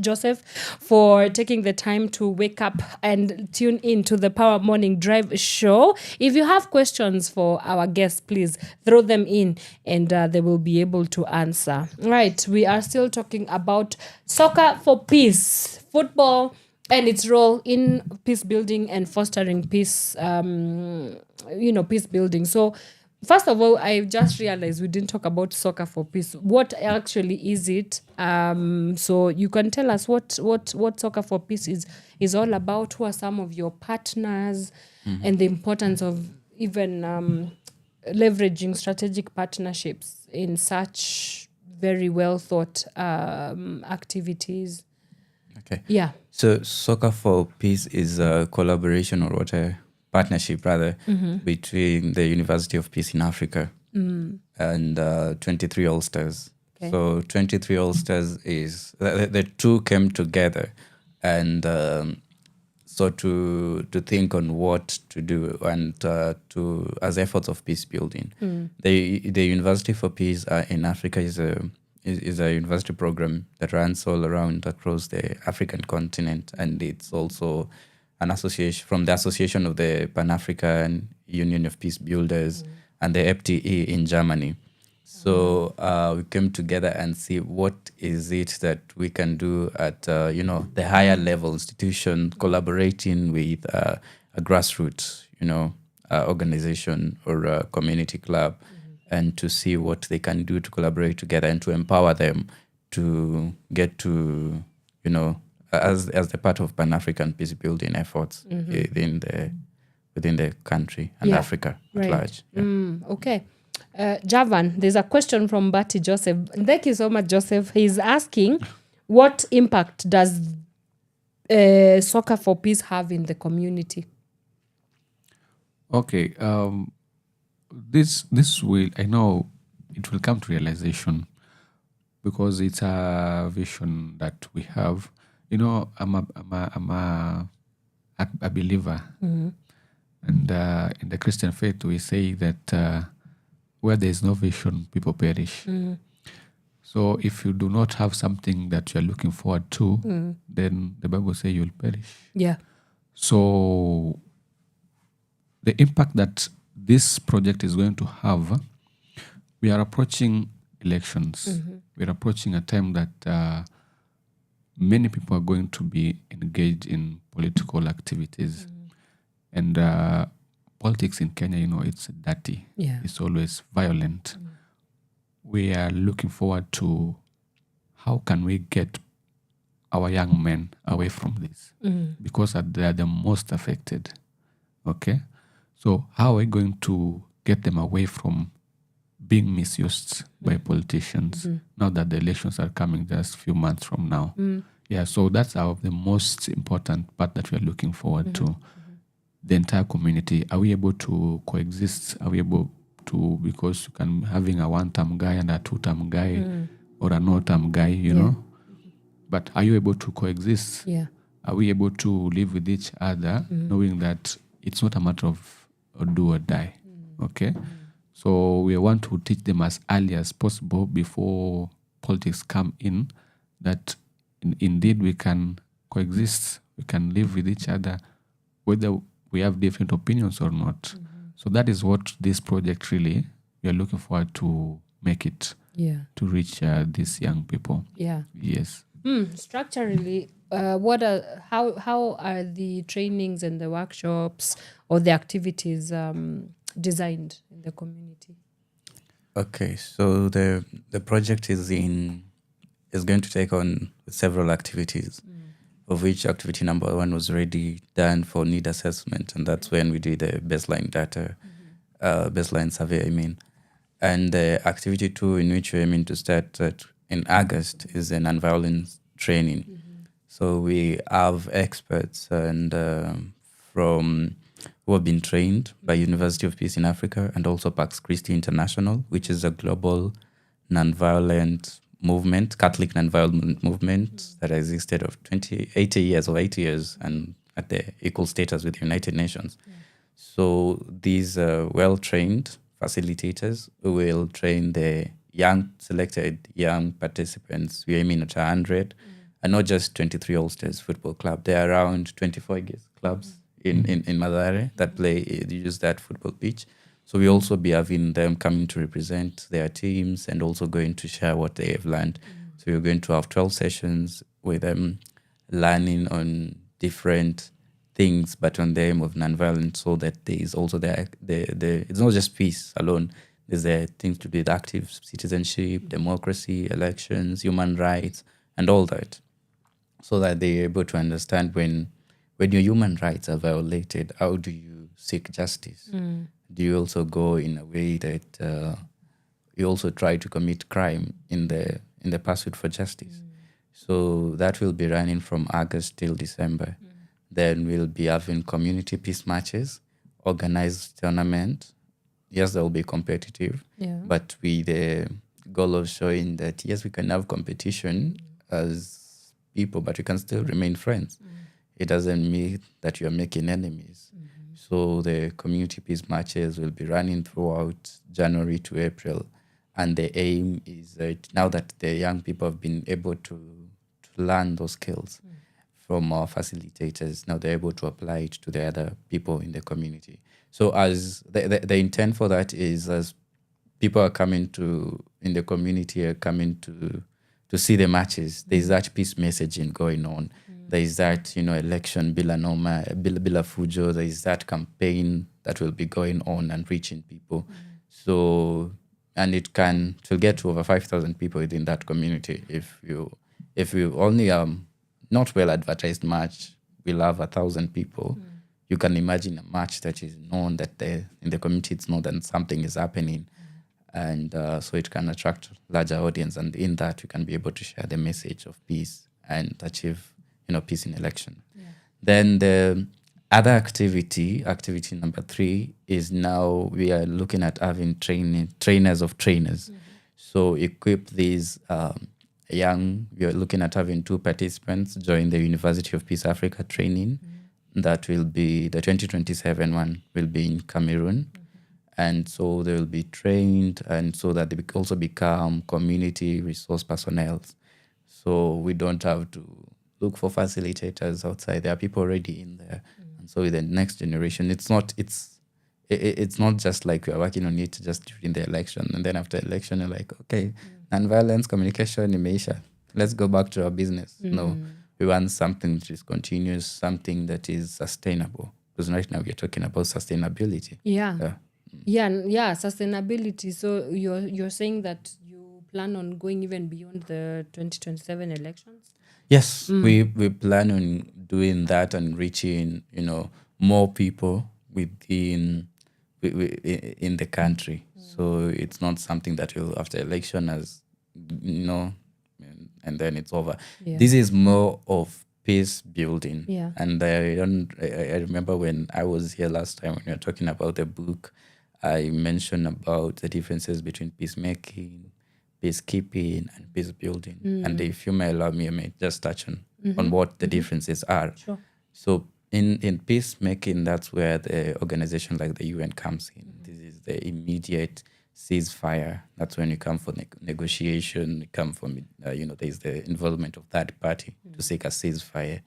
Joseph, for taking the time to wake up and tune in to the Power Morning Drive show. If you have questions for our guests, please throw them in and they will be able to answer. Right, we are still talking about soccer for peace, football and its role in peace building and fostering peace, peace building. So first of all, I just realized we didn't talk about soccer for peace. What actually is it? So you can tell us what soccer for peace is all about. Who are some of your partners, and the importance of even leveraging strategic partnerships in such very well thought activities. Okay. Yeah. So Soccer for Peace is a collaboration or a partnership rather between the University of Peace in Africa and 23 All-Stars. Okay. So 23 All-Stars is the two came together and so to think on what to do and to as efforts of peace building. The University for Peace in Africa is a university program that runs all around across the African continent, and it's also an association from the Association of the Pan-African Union of Peace Builders and the FTE in Germany. So we came together and see what is it that we can do at the higher level institution, collaborating with a grassroots organization or a community club, and to see what they can do to collaborate together and to empower them to get to as the part of Pan-African peace building efforts within the country and Africa at large. Yeah. Okay. Javan, there's a question from Bati Joseph. Thank you so much, Joseph. He's asking, what impact does Soccer for Peace have in the community? Okay. This will, I know it will come to realization because it's a vision that we have. I'm a believer, and in the Christian faith we say that where there is no vision, people perish. So if you do not have something that you are looking forward to, then the Bible says you'll perish. Yeah. So the impact that this project is going to have, we are approaching elections. We are approaching a time that many people are going to be engaged in political activities. And politics in Kenya, it's dirty. Yeah. It's always violent. We are looking forward to how can we get our young men away from this, because they are the most affected. Okay? So how are we going to get them away from being misused by politicians now that the elections are coming just a few months from now? Yeah, so that's the most important part that we are looking forward to. The entire community, are we able to coexist? Are we able to, because you can having a one-term guy and a two-term guy or a no-term guy, you know. But are you able to coexist? Yeah. Are we able to live with each other, knowing that it's not a matter of do or die? Okay. So we want to teach them as early as possible before politics come in, that indeed we can coexist, we can live with each other, whether we have different opinions or not. So that is what this project really, we are looking forward to make it to reach these young people. Yeah. Yes. Structurally, how are the trainings and the workshops or the activities designed in the community? Okay, so the project is going to take on several activities, of which activity number 1 was already done for need assessment, and that's when we did the baseline data, baseline survey, I mean. And activity 2, in which we're aiming to start in August, is a nonviolence training. So we have experts and from who have been trained by University of Peace in Africa and also Pax Christi International, which is a global nonviolent movement, Catholic nonviolent movement that existed of 80 years and at the equal status with the United Nations. So these well-trained facilitators will train the selected young participants. We are aiming at 100, and not just 23 All-Stars Football Club. There are around 24 clubs in Madare that use that football pitch. So we also be having them coming to represent their teams and also going to share what they have learned. So we're going to have 12 sessions with them learning on different things, but on the aim of nonviolence, so that there is also it's not just peace alone. There's things to do with active citizenship, democracy, elections, human rights, and all that, so that they're able to understand when your human rights are violated, how do you seek justice? Do you also go in a way that you also try to commit crime in the pursuit for justice? So that will be running from August till December. Then we'll be having community peace matches, organized tournament. Yes, they will be competitive, but with the goal of showing that, yes, we can have competition as people, but we can still remain friends. It doesn't mean that you're making enemies. So the community peace matches will be running throughout January to April. And the aim is that now that the young people have been able to learn those skills from our facilitators, now they're able to apply it to the other people in the community. So as the intent for that is, as people are coming in the community are coming to see the matches, there's that peace messaging going on. There is that, election bila noma, bila fujo. There is that campaign that will be going on and reaching people. So, and it will get to over 5,000 people within that community. If you only not well advertised match will have 1,000 people, you can imagine a match that is known, that in the community it's known that something is happening, and so it can attract larger audience, and in that you can be able to share the message of peace and achieve peace in election. Then the other activity number 3, is now we are looking at having trainers of trainers. So equip these we are looking at having 2 participants join the University of Peace Africa training. That will be the 2027 one, will be in Cameroon. And so they will be trained, and so that they also become community resource personnel. So we don't have to look for facilitators outside. There are people already in there. And so with the next generation, it's not just like we are working on it just during the election, and then after election you're like, okay, nonviolence communication imeisha, let's go back to our business. No, we want something that is continuous, something that is sustainable, because right now we're talking about sustainability. Sustainability. So you're saying that you plan on going even beyond the 2027 elections? Yes, we plan on doing that and reaching more people in the country. So it's not something that will, after election, as and then it's over. This is more of peace building. And I remember when I was here last time when we were talking about the book, I mentioned about the differences between peacemaking, peacekeeping, and peace building. And if you may allow me, I may just touch on what the differences are. Sure. So in peacemaking, that's where the organization like the UN comes in. This is the immediate ceasefire. That's when you come for negotiation. You come from, there's the involvement of third party to seek a ceasefire.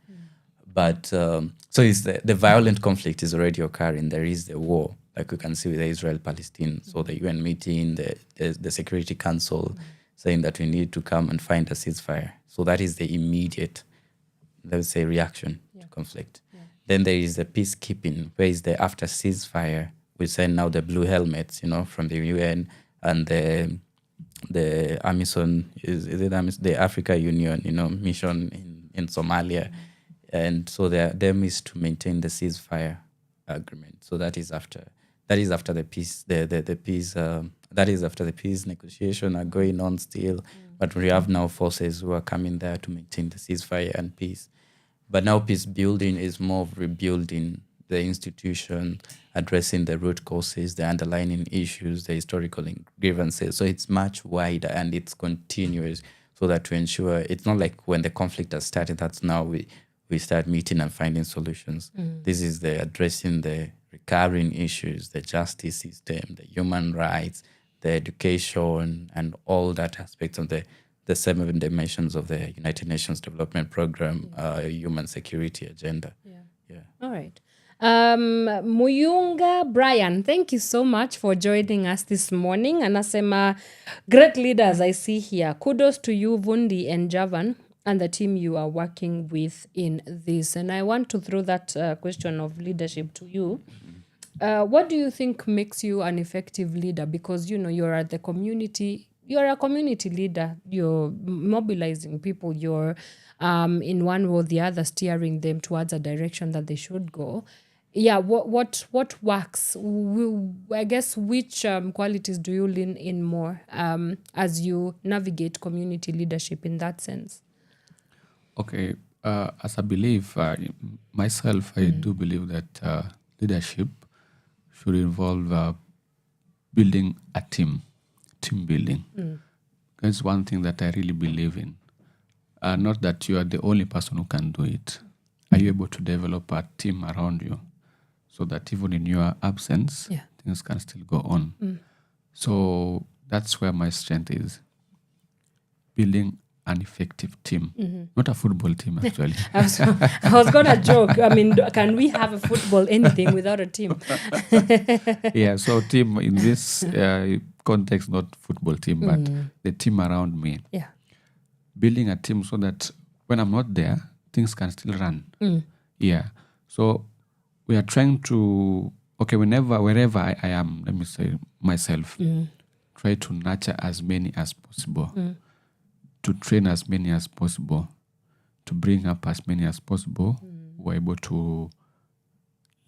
But so it's the violent conflict is already occurring. There is the war, like we can see with the Israel-Palestine. So the UN meeting, the Security Council saying that we need to come and find a ceasefire. So that is the immediate, let's say, reaction to conflict. Then there is the peacekeeping, where is the after ceasefire. We send now the blue helmets, from the UN and the AMISON, the Africa Union, mission in Somalia. And so their aim is to maintain the ceasefire agreement. So that is after the peace. The peace. That is after the peace negotiation are going on still. But we have now forces who are coming there to maintain the ceasefire and peace. But now peace building is more of rebuilding the institution, addressing the root causes, the underlying issues, the historical grievances. So it's much wider and it's continuous, so that to ensure it's not like when the conflict has started, that's now we start meeting and finding solutions. This is the addressing the recurring issues, the justice system, the human rights, the education, and all that aspects of the 7 dimensions of the United Nations Development Program, human security agenda. Yeah. All right. Muyunga Brian, thank you so much for joining us this morning. Anasema, great leaders I see here. Kudos to you, Vundi and Javan, and the team you are working with in this. And I want to throw that question of leadership to you. What do you think makes you an effective leader? Because, you're at the community. You're a community leader. You're mobilizing people. You're in one way or the other steering them towards a direction that they should go. Yeah, what works? I guess which qualities do you lean in more as you navigate community leadership in that sense? Okay, as I believe, myself, I do believe that leadership should involve building a team building. That's one thing that I really believe in. Not that you are the only person who can do it. Are you able to develop a team around you so that even in your absence, things can still go on? So that's where my strength is. Building an effective team. Not a football team, actually. I was going to joke. I mean, can we have a football anything without a team? Yeah, so team in this context, not football team, but the team around me. Yeah. Building a team so that when I'm not there, things can still run. Yeah. So we are trying to, wherever I am, let me say myself, try to nurture as many as possible, to train as many as possible, to bring up as many as who are able to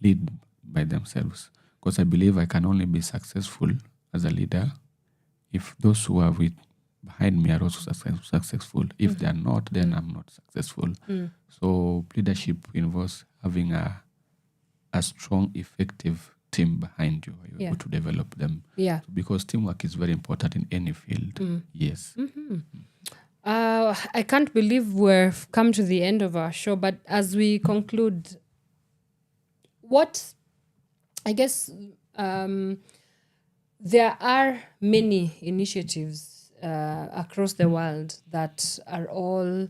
lead by themselves. Because I believe I can only be successful as a leader if those who are behind me are also successful. If they are not, then I'm not successful. So leadership involves having a strong, effective team behind you. You're able to develop them. Yeah. Because teamwork is very important in any field. Yes. I can't believe we've come to the end of our show, but as we conclude, there are many initiatives across the world that are all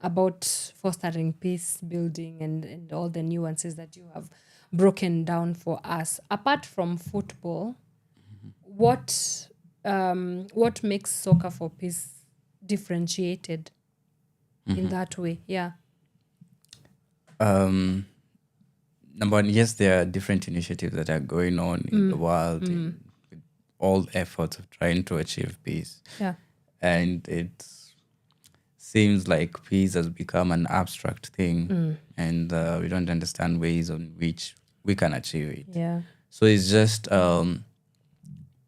about fostering peace building and all the nuances that you have broken down for us. Apart from football, what makes Soccer for Peace differentiated in that way? Yeah. Number one, yes, there are different initiatives that are going on in the world, with all efforts of trying to achieve peace. Yeah. And it seems like peace has become an abstract thing, and we don't understand ways on which we can achieve it. Yeah. So it's just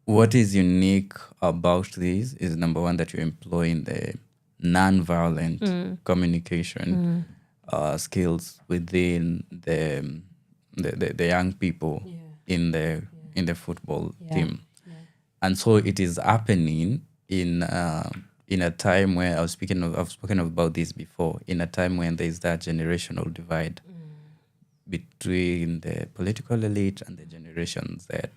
what is unique about this is, number one, that you're employing the non-violent communication skills within the young people in the in the football team. And so it is happening in a time where I've spoken about this before, in a time when there is that generational divide between the political elite and the Generation Z.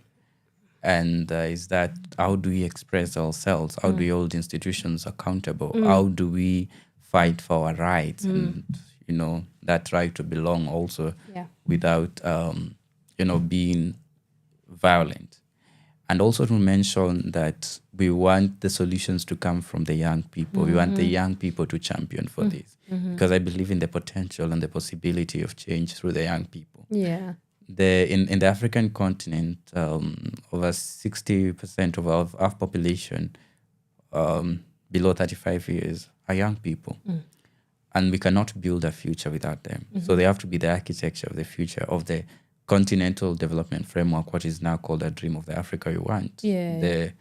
And is that how do we express ourselves? How do we hold institutions accountable? How do we fight for our rights and, that right to belong also without, being violent? And also to mention that we want the solutions to come from the young people. We want the young people to champion for this. Because I believe in the potential and the possibility of change through the young people. Yeah. In the African continent, over 60% of our population below 35 years are young people. And we cannot build a future without them. So they have to be the architecture of the future of the continental development framework, what is now called a dream of the Africa we want. The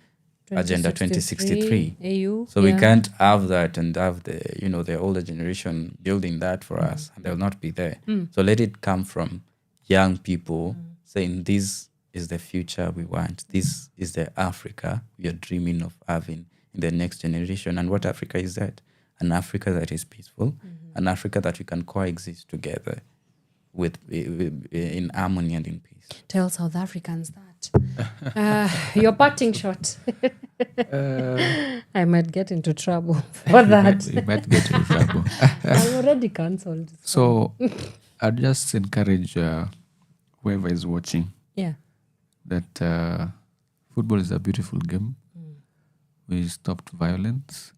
Agenda 2063. AU. So we can't have that and have the older generation building that for us, and they'll not be there. So let it come from young people saying this is the future we want. This is the Africa we are dreaming of having in the next generation. And what Africa is that? An Africa that is peaceful, an Africa that we can coexist together with in harmony and in peace. Tell South Africans that. Your parting shot. I might get into trouble for that. You might get into trouble. I'm already cancelled. So I'd just encourage whoever is watching that football is a beautiful game. We stopped violence,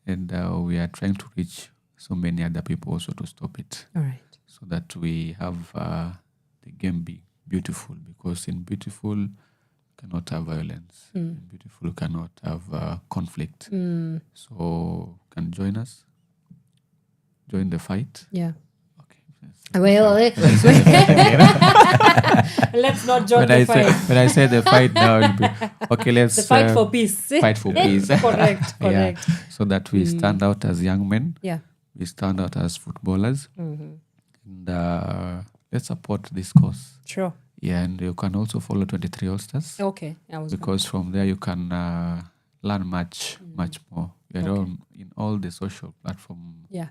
and we are trying to reach so many other people also to stop it. All right. So that we have the game be beautiful, because in beautiful you cannot have violence. In beautiful you cannot have conflict. So can join us, join the fight. Yeah. Okay. Well, let's not join the fight. When I say the fight now, it'll be, okay, let's the fight for peace. Fight for peace. Correct. Yeah. So that we stand out as young men. Yeah. We stand out as footballers. And let's support this cause. Sure. Yeah, and you can also follow 23 All-Stars. Okay. Because from there you can learn much more. We are in all the social platforms. Yeah.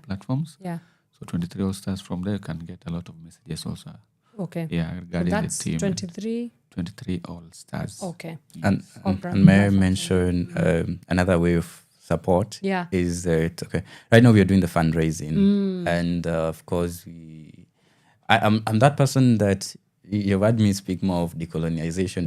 So 23 All-Stars, from there you can get a lot of messages also. Okay. Yeah, regarding so that's the team. 23 All-Stars. Okay. And may I mention another way of support is that right now we are doing the fundraising, and of course I'm that person that you've heard me speak more of decolonization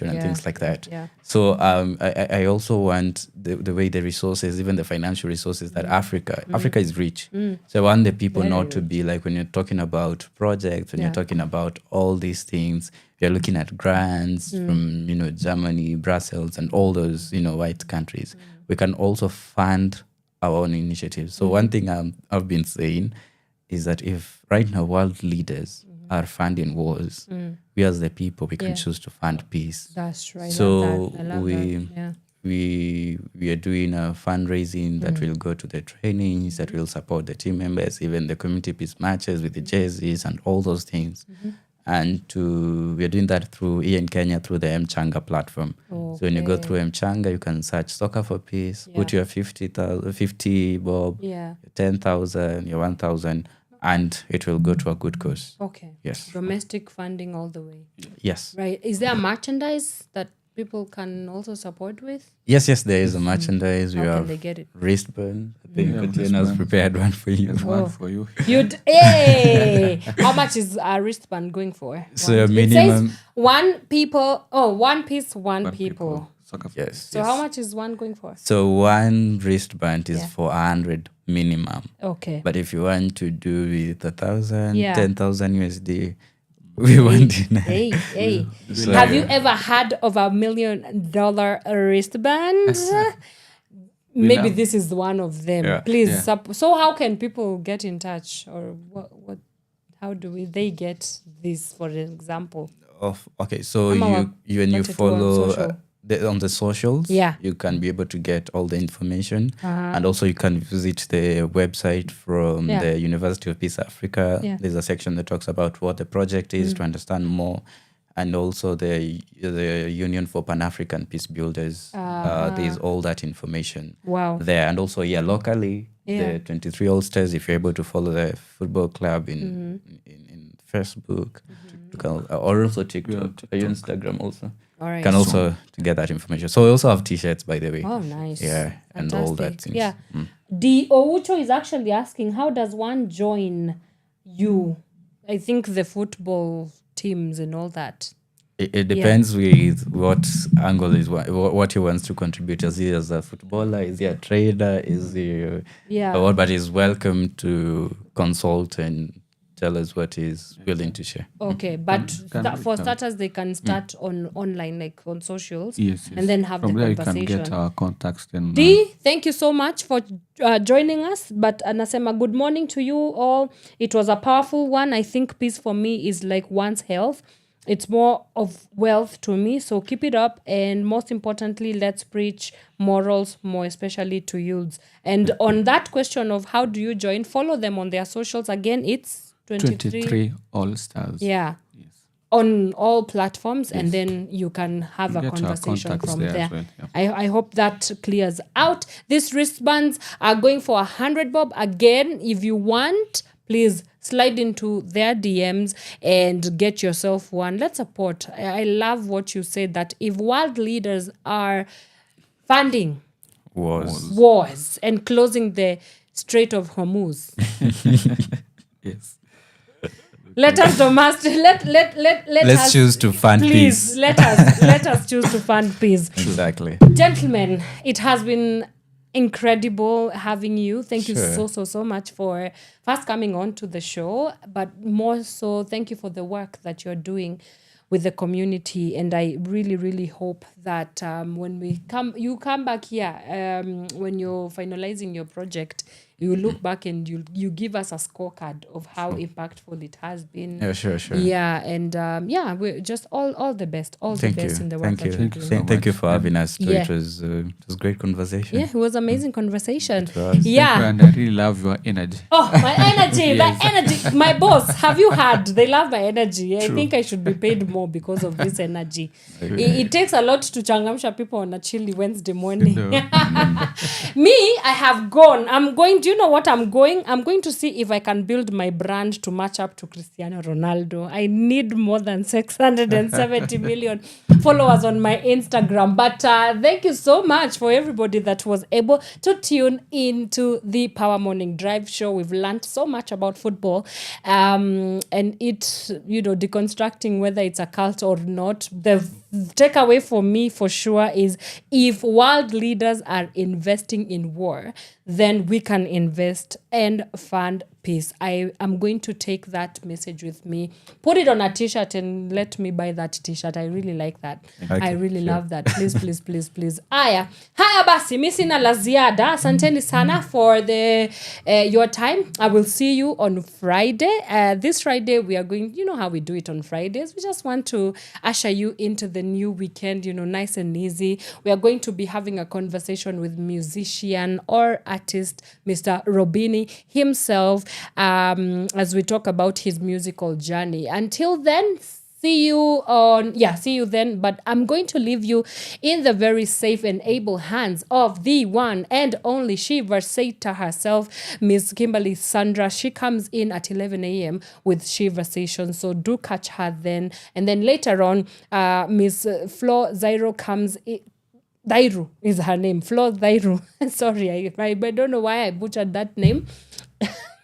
and things like that. So I also want the way the resources, even the financial resources that Africa is rich. So I want the people not to be like, when you're talking about projects, when you're talking about all these things, you're looking at grants from Germany, Brussels, and all those white countries. We can also fund our own initiatives. So one thing I've been saying is that if right now world leaders are funding wars, we as the people, we can choose to fund peace. That's right. So I love that. we are doing a fundraising that will go to the trainings, that will support the team members, even the community peace matches with the jerseys and all those things. And we are doing that through in Kenya through the Mchanga platform. So when you go through Mchanga, you can search Soccer for Peace, put your 50 bob, 10,000, your 1,000, and it will go to a good cause. Okay. Yes. Domestic funding all the way. Yes. Right. Is there merchandise that people can also support with? Yes, there is a merchandise. How we can have they get it? Wristband. I think Otieno has prepared one for you. There's one for you. Hey! How much is a wristband going for? So It minimum. says one piece, one people. Yes. So how much is one going for? So one wristband is for 100 minimum. Okay. But if you want to do with 1,000, Yeah. 10,000 USD, we want in. Hey. So, Have you ever heard of $1 million wristband? Maybe this is one of them. Yeah. Please. So how can people get in touch, or what? How do they get this? For example. Okay, so when you follow on the socials, you can be able to get all the information, and also you can visit the website from the University of Peace Africa. There's a section that talks about what the project is to understand more. and also the Union for Pan-African Peace Builders. There's all that information there. And also, locally, the 23 All-Stars, if you're able to follow the football club in Facebook, or also TikTok, Instagram also. All right. Can also to get that information. So we also have T-shirts, by the way. Oh, nice. Yeah, and all that things. Yeah. The Oucho is actually asking, how does one join you? I think the football teams and all that. It depends with what angle is what he wants to contribute. Is he as a footballer? Is he a trader? Is he what? But he's welcome to consult and tell us what he's willing to share. Okay, but for starters, they can start online, like on socials, yes. And then have from the there conversation. You can get our contacts. Then, thank you so much for joining us. But Anasema, good morning to you all. It was a powerful one. I think peace for me is like one's health. It's more of wealth to me. So keep it up. And most importantly, let's preach morals, more especially to youths. And on that question of how do you join, follow them on their socials. Again, it's 23 All-Stars. Yeah. Yes. On all platforms, and then you can have a conversation from there. Well, I hope that clears out. These wristbands are going for 100 bob. Again, if you want, please slide into their DMs and get yourself one. Let's support. I love what you said, that if world leaders are funding wars and closing the Strait of Hormuz. Yes. Let's choose to fund peace. Let us choose to fund peace. Exactly. Gentlemen, it has been incredible having you. Thank you so much for first coming on to the show, but more so, thank you for the work that you're doing with the community. And I really, really hope that when you come back here, when you're finalizing your project, you look back and you give us a scorecard of how impactful it has been. Yeah, sure. Yeah, and we're just all the best. The best in the work that you're doing. Thank you for having us. Yeah. It was great conversation. Yeah, it was amazing conversation. Yeah. And I really love your energy. Oh, my energy, my energy. My boss, have you heard? They love my energy. I think I should be paid more because of this energy. It takes a lot to changamsha people on a chilly Wednesday morning. Me, I have gone. Do you know what I'm going? I'm going to see if I can build my brand to match up to Cristiano Ronaldo. I need more than 670 million followers on my Instagram. But thank you so much for everybody that was able to tune into the Power Morning Drive show. We've learned so much about football, and it, deconstructing whether it's a cult or not. The takeaway for me for sure is if world leaders are investing in war, then we can invest and fund peace. I am going to take that message with me, put it on a t-shirt, and let me buy that t-shirt. I really like that. Okay, I really love that. Please. Haya basi, mi sina la ziada. Asanteni sana for your time. I will see you on Friday. This Friday we are going, you know how we do it on Fridays. We just want to usher you into the new weekend, nice and easy. We are going to be having a conversation with musician or artist Mr. Robini himself, as we talk about his musical journey. Until then, see you then. But I'm going to leave you in the very safe and able hands of the one and only she Versata herself, Miss Kimberly Sandra. She comes in at 11 a.m. with Shiva Session, so do catch her then. And then later on, Miss Flozz Zairo comes in. Dairu is her name. Flozz Dairu. Sorry, I don't know why I butchered that name.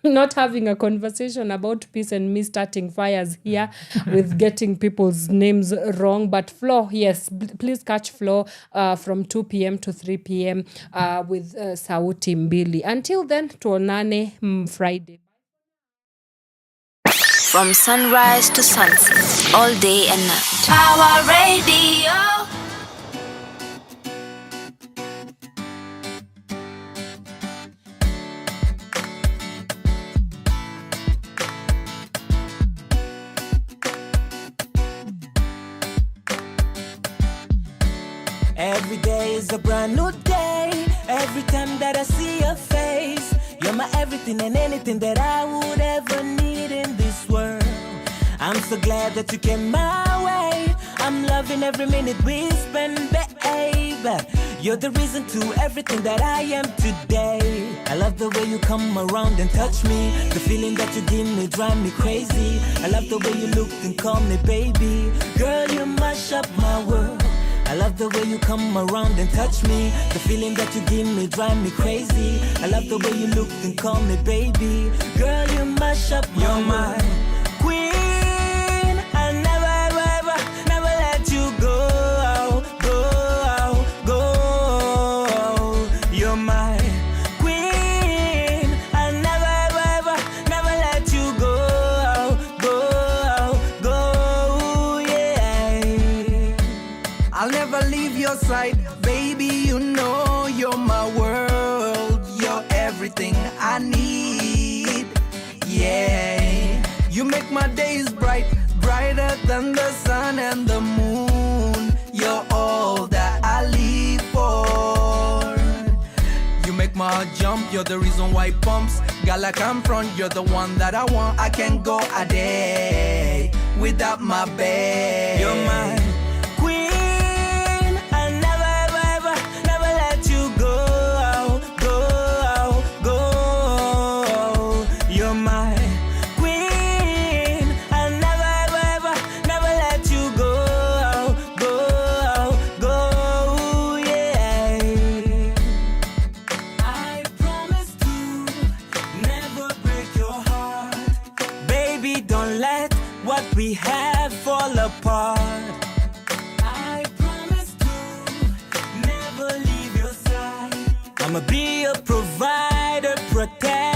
Not having a conversation about peace and me starting fires here with getting people's names wrong. But Flo, yes, please catch Flo from 2 p.m. to 3 p.m. With Sauti Mbili. Until then, tuonane Friday. From sunrise to sunset, all day and night. Power Radio. Every day is a brand new day. Every time that I see your face, you're my everything and anything that I would ever need in this world. I'm so glad that you came my way. I'm loving every minute we spend, babe. You're the reason to everything that I am today. I love the way you come around and touch me. The feeling that you give me drive me crazy. I love the way you look and call me baby. Girl, you mash up my world. I love the way you come around and touch me. The feeling that you give me drive me crazy. I love the way you look and call me baby. Girl, you mash up my world. You're my queen. I never, ever, never let you go. You're my queen. I never, ever, never let you go, yeah. I'll never leave your side, baby, you know you're my world. You're everything I need, yeah. You make my days bright, brighter than the sun and the moon. You're all that I live for. You make my heart jump, you're the reason why it pumps. Girl, I come front, you're the one that I want. I can't go a day without my babe. You're my queen. I never, ever, never let you go. You're my queen. I never, ever, never let you go, yeah. I promise to never break your heart. Baby, don't let what we have fall apart. I promise to never leave your side. I'ma be a provider, protect.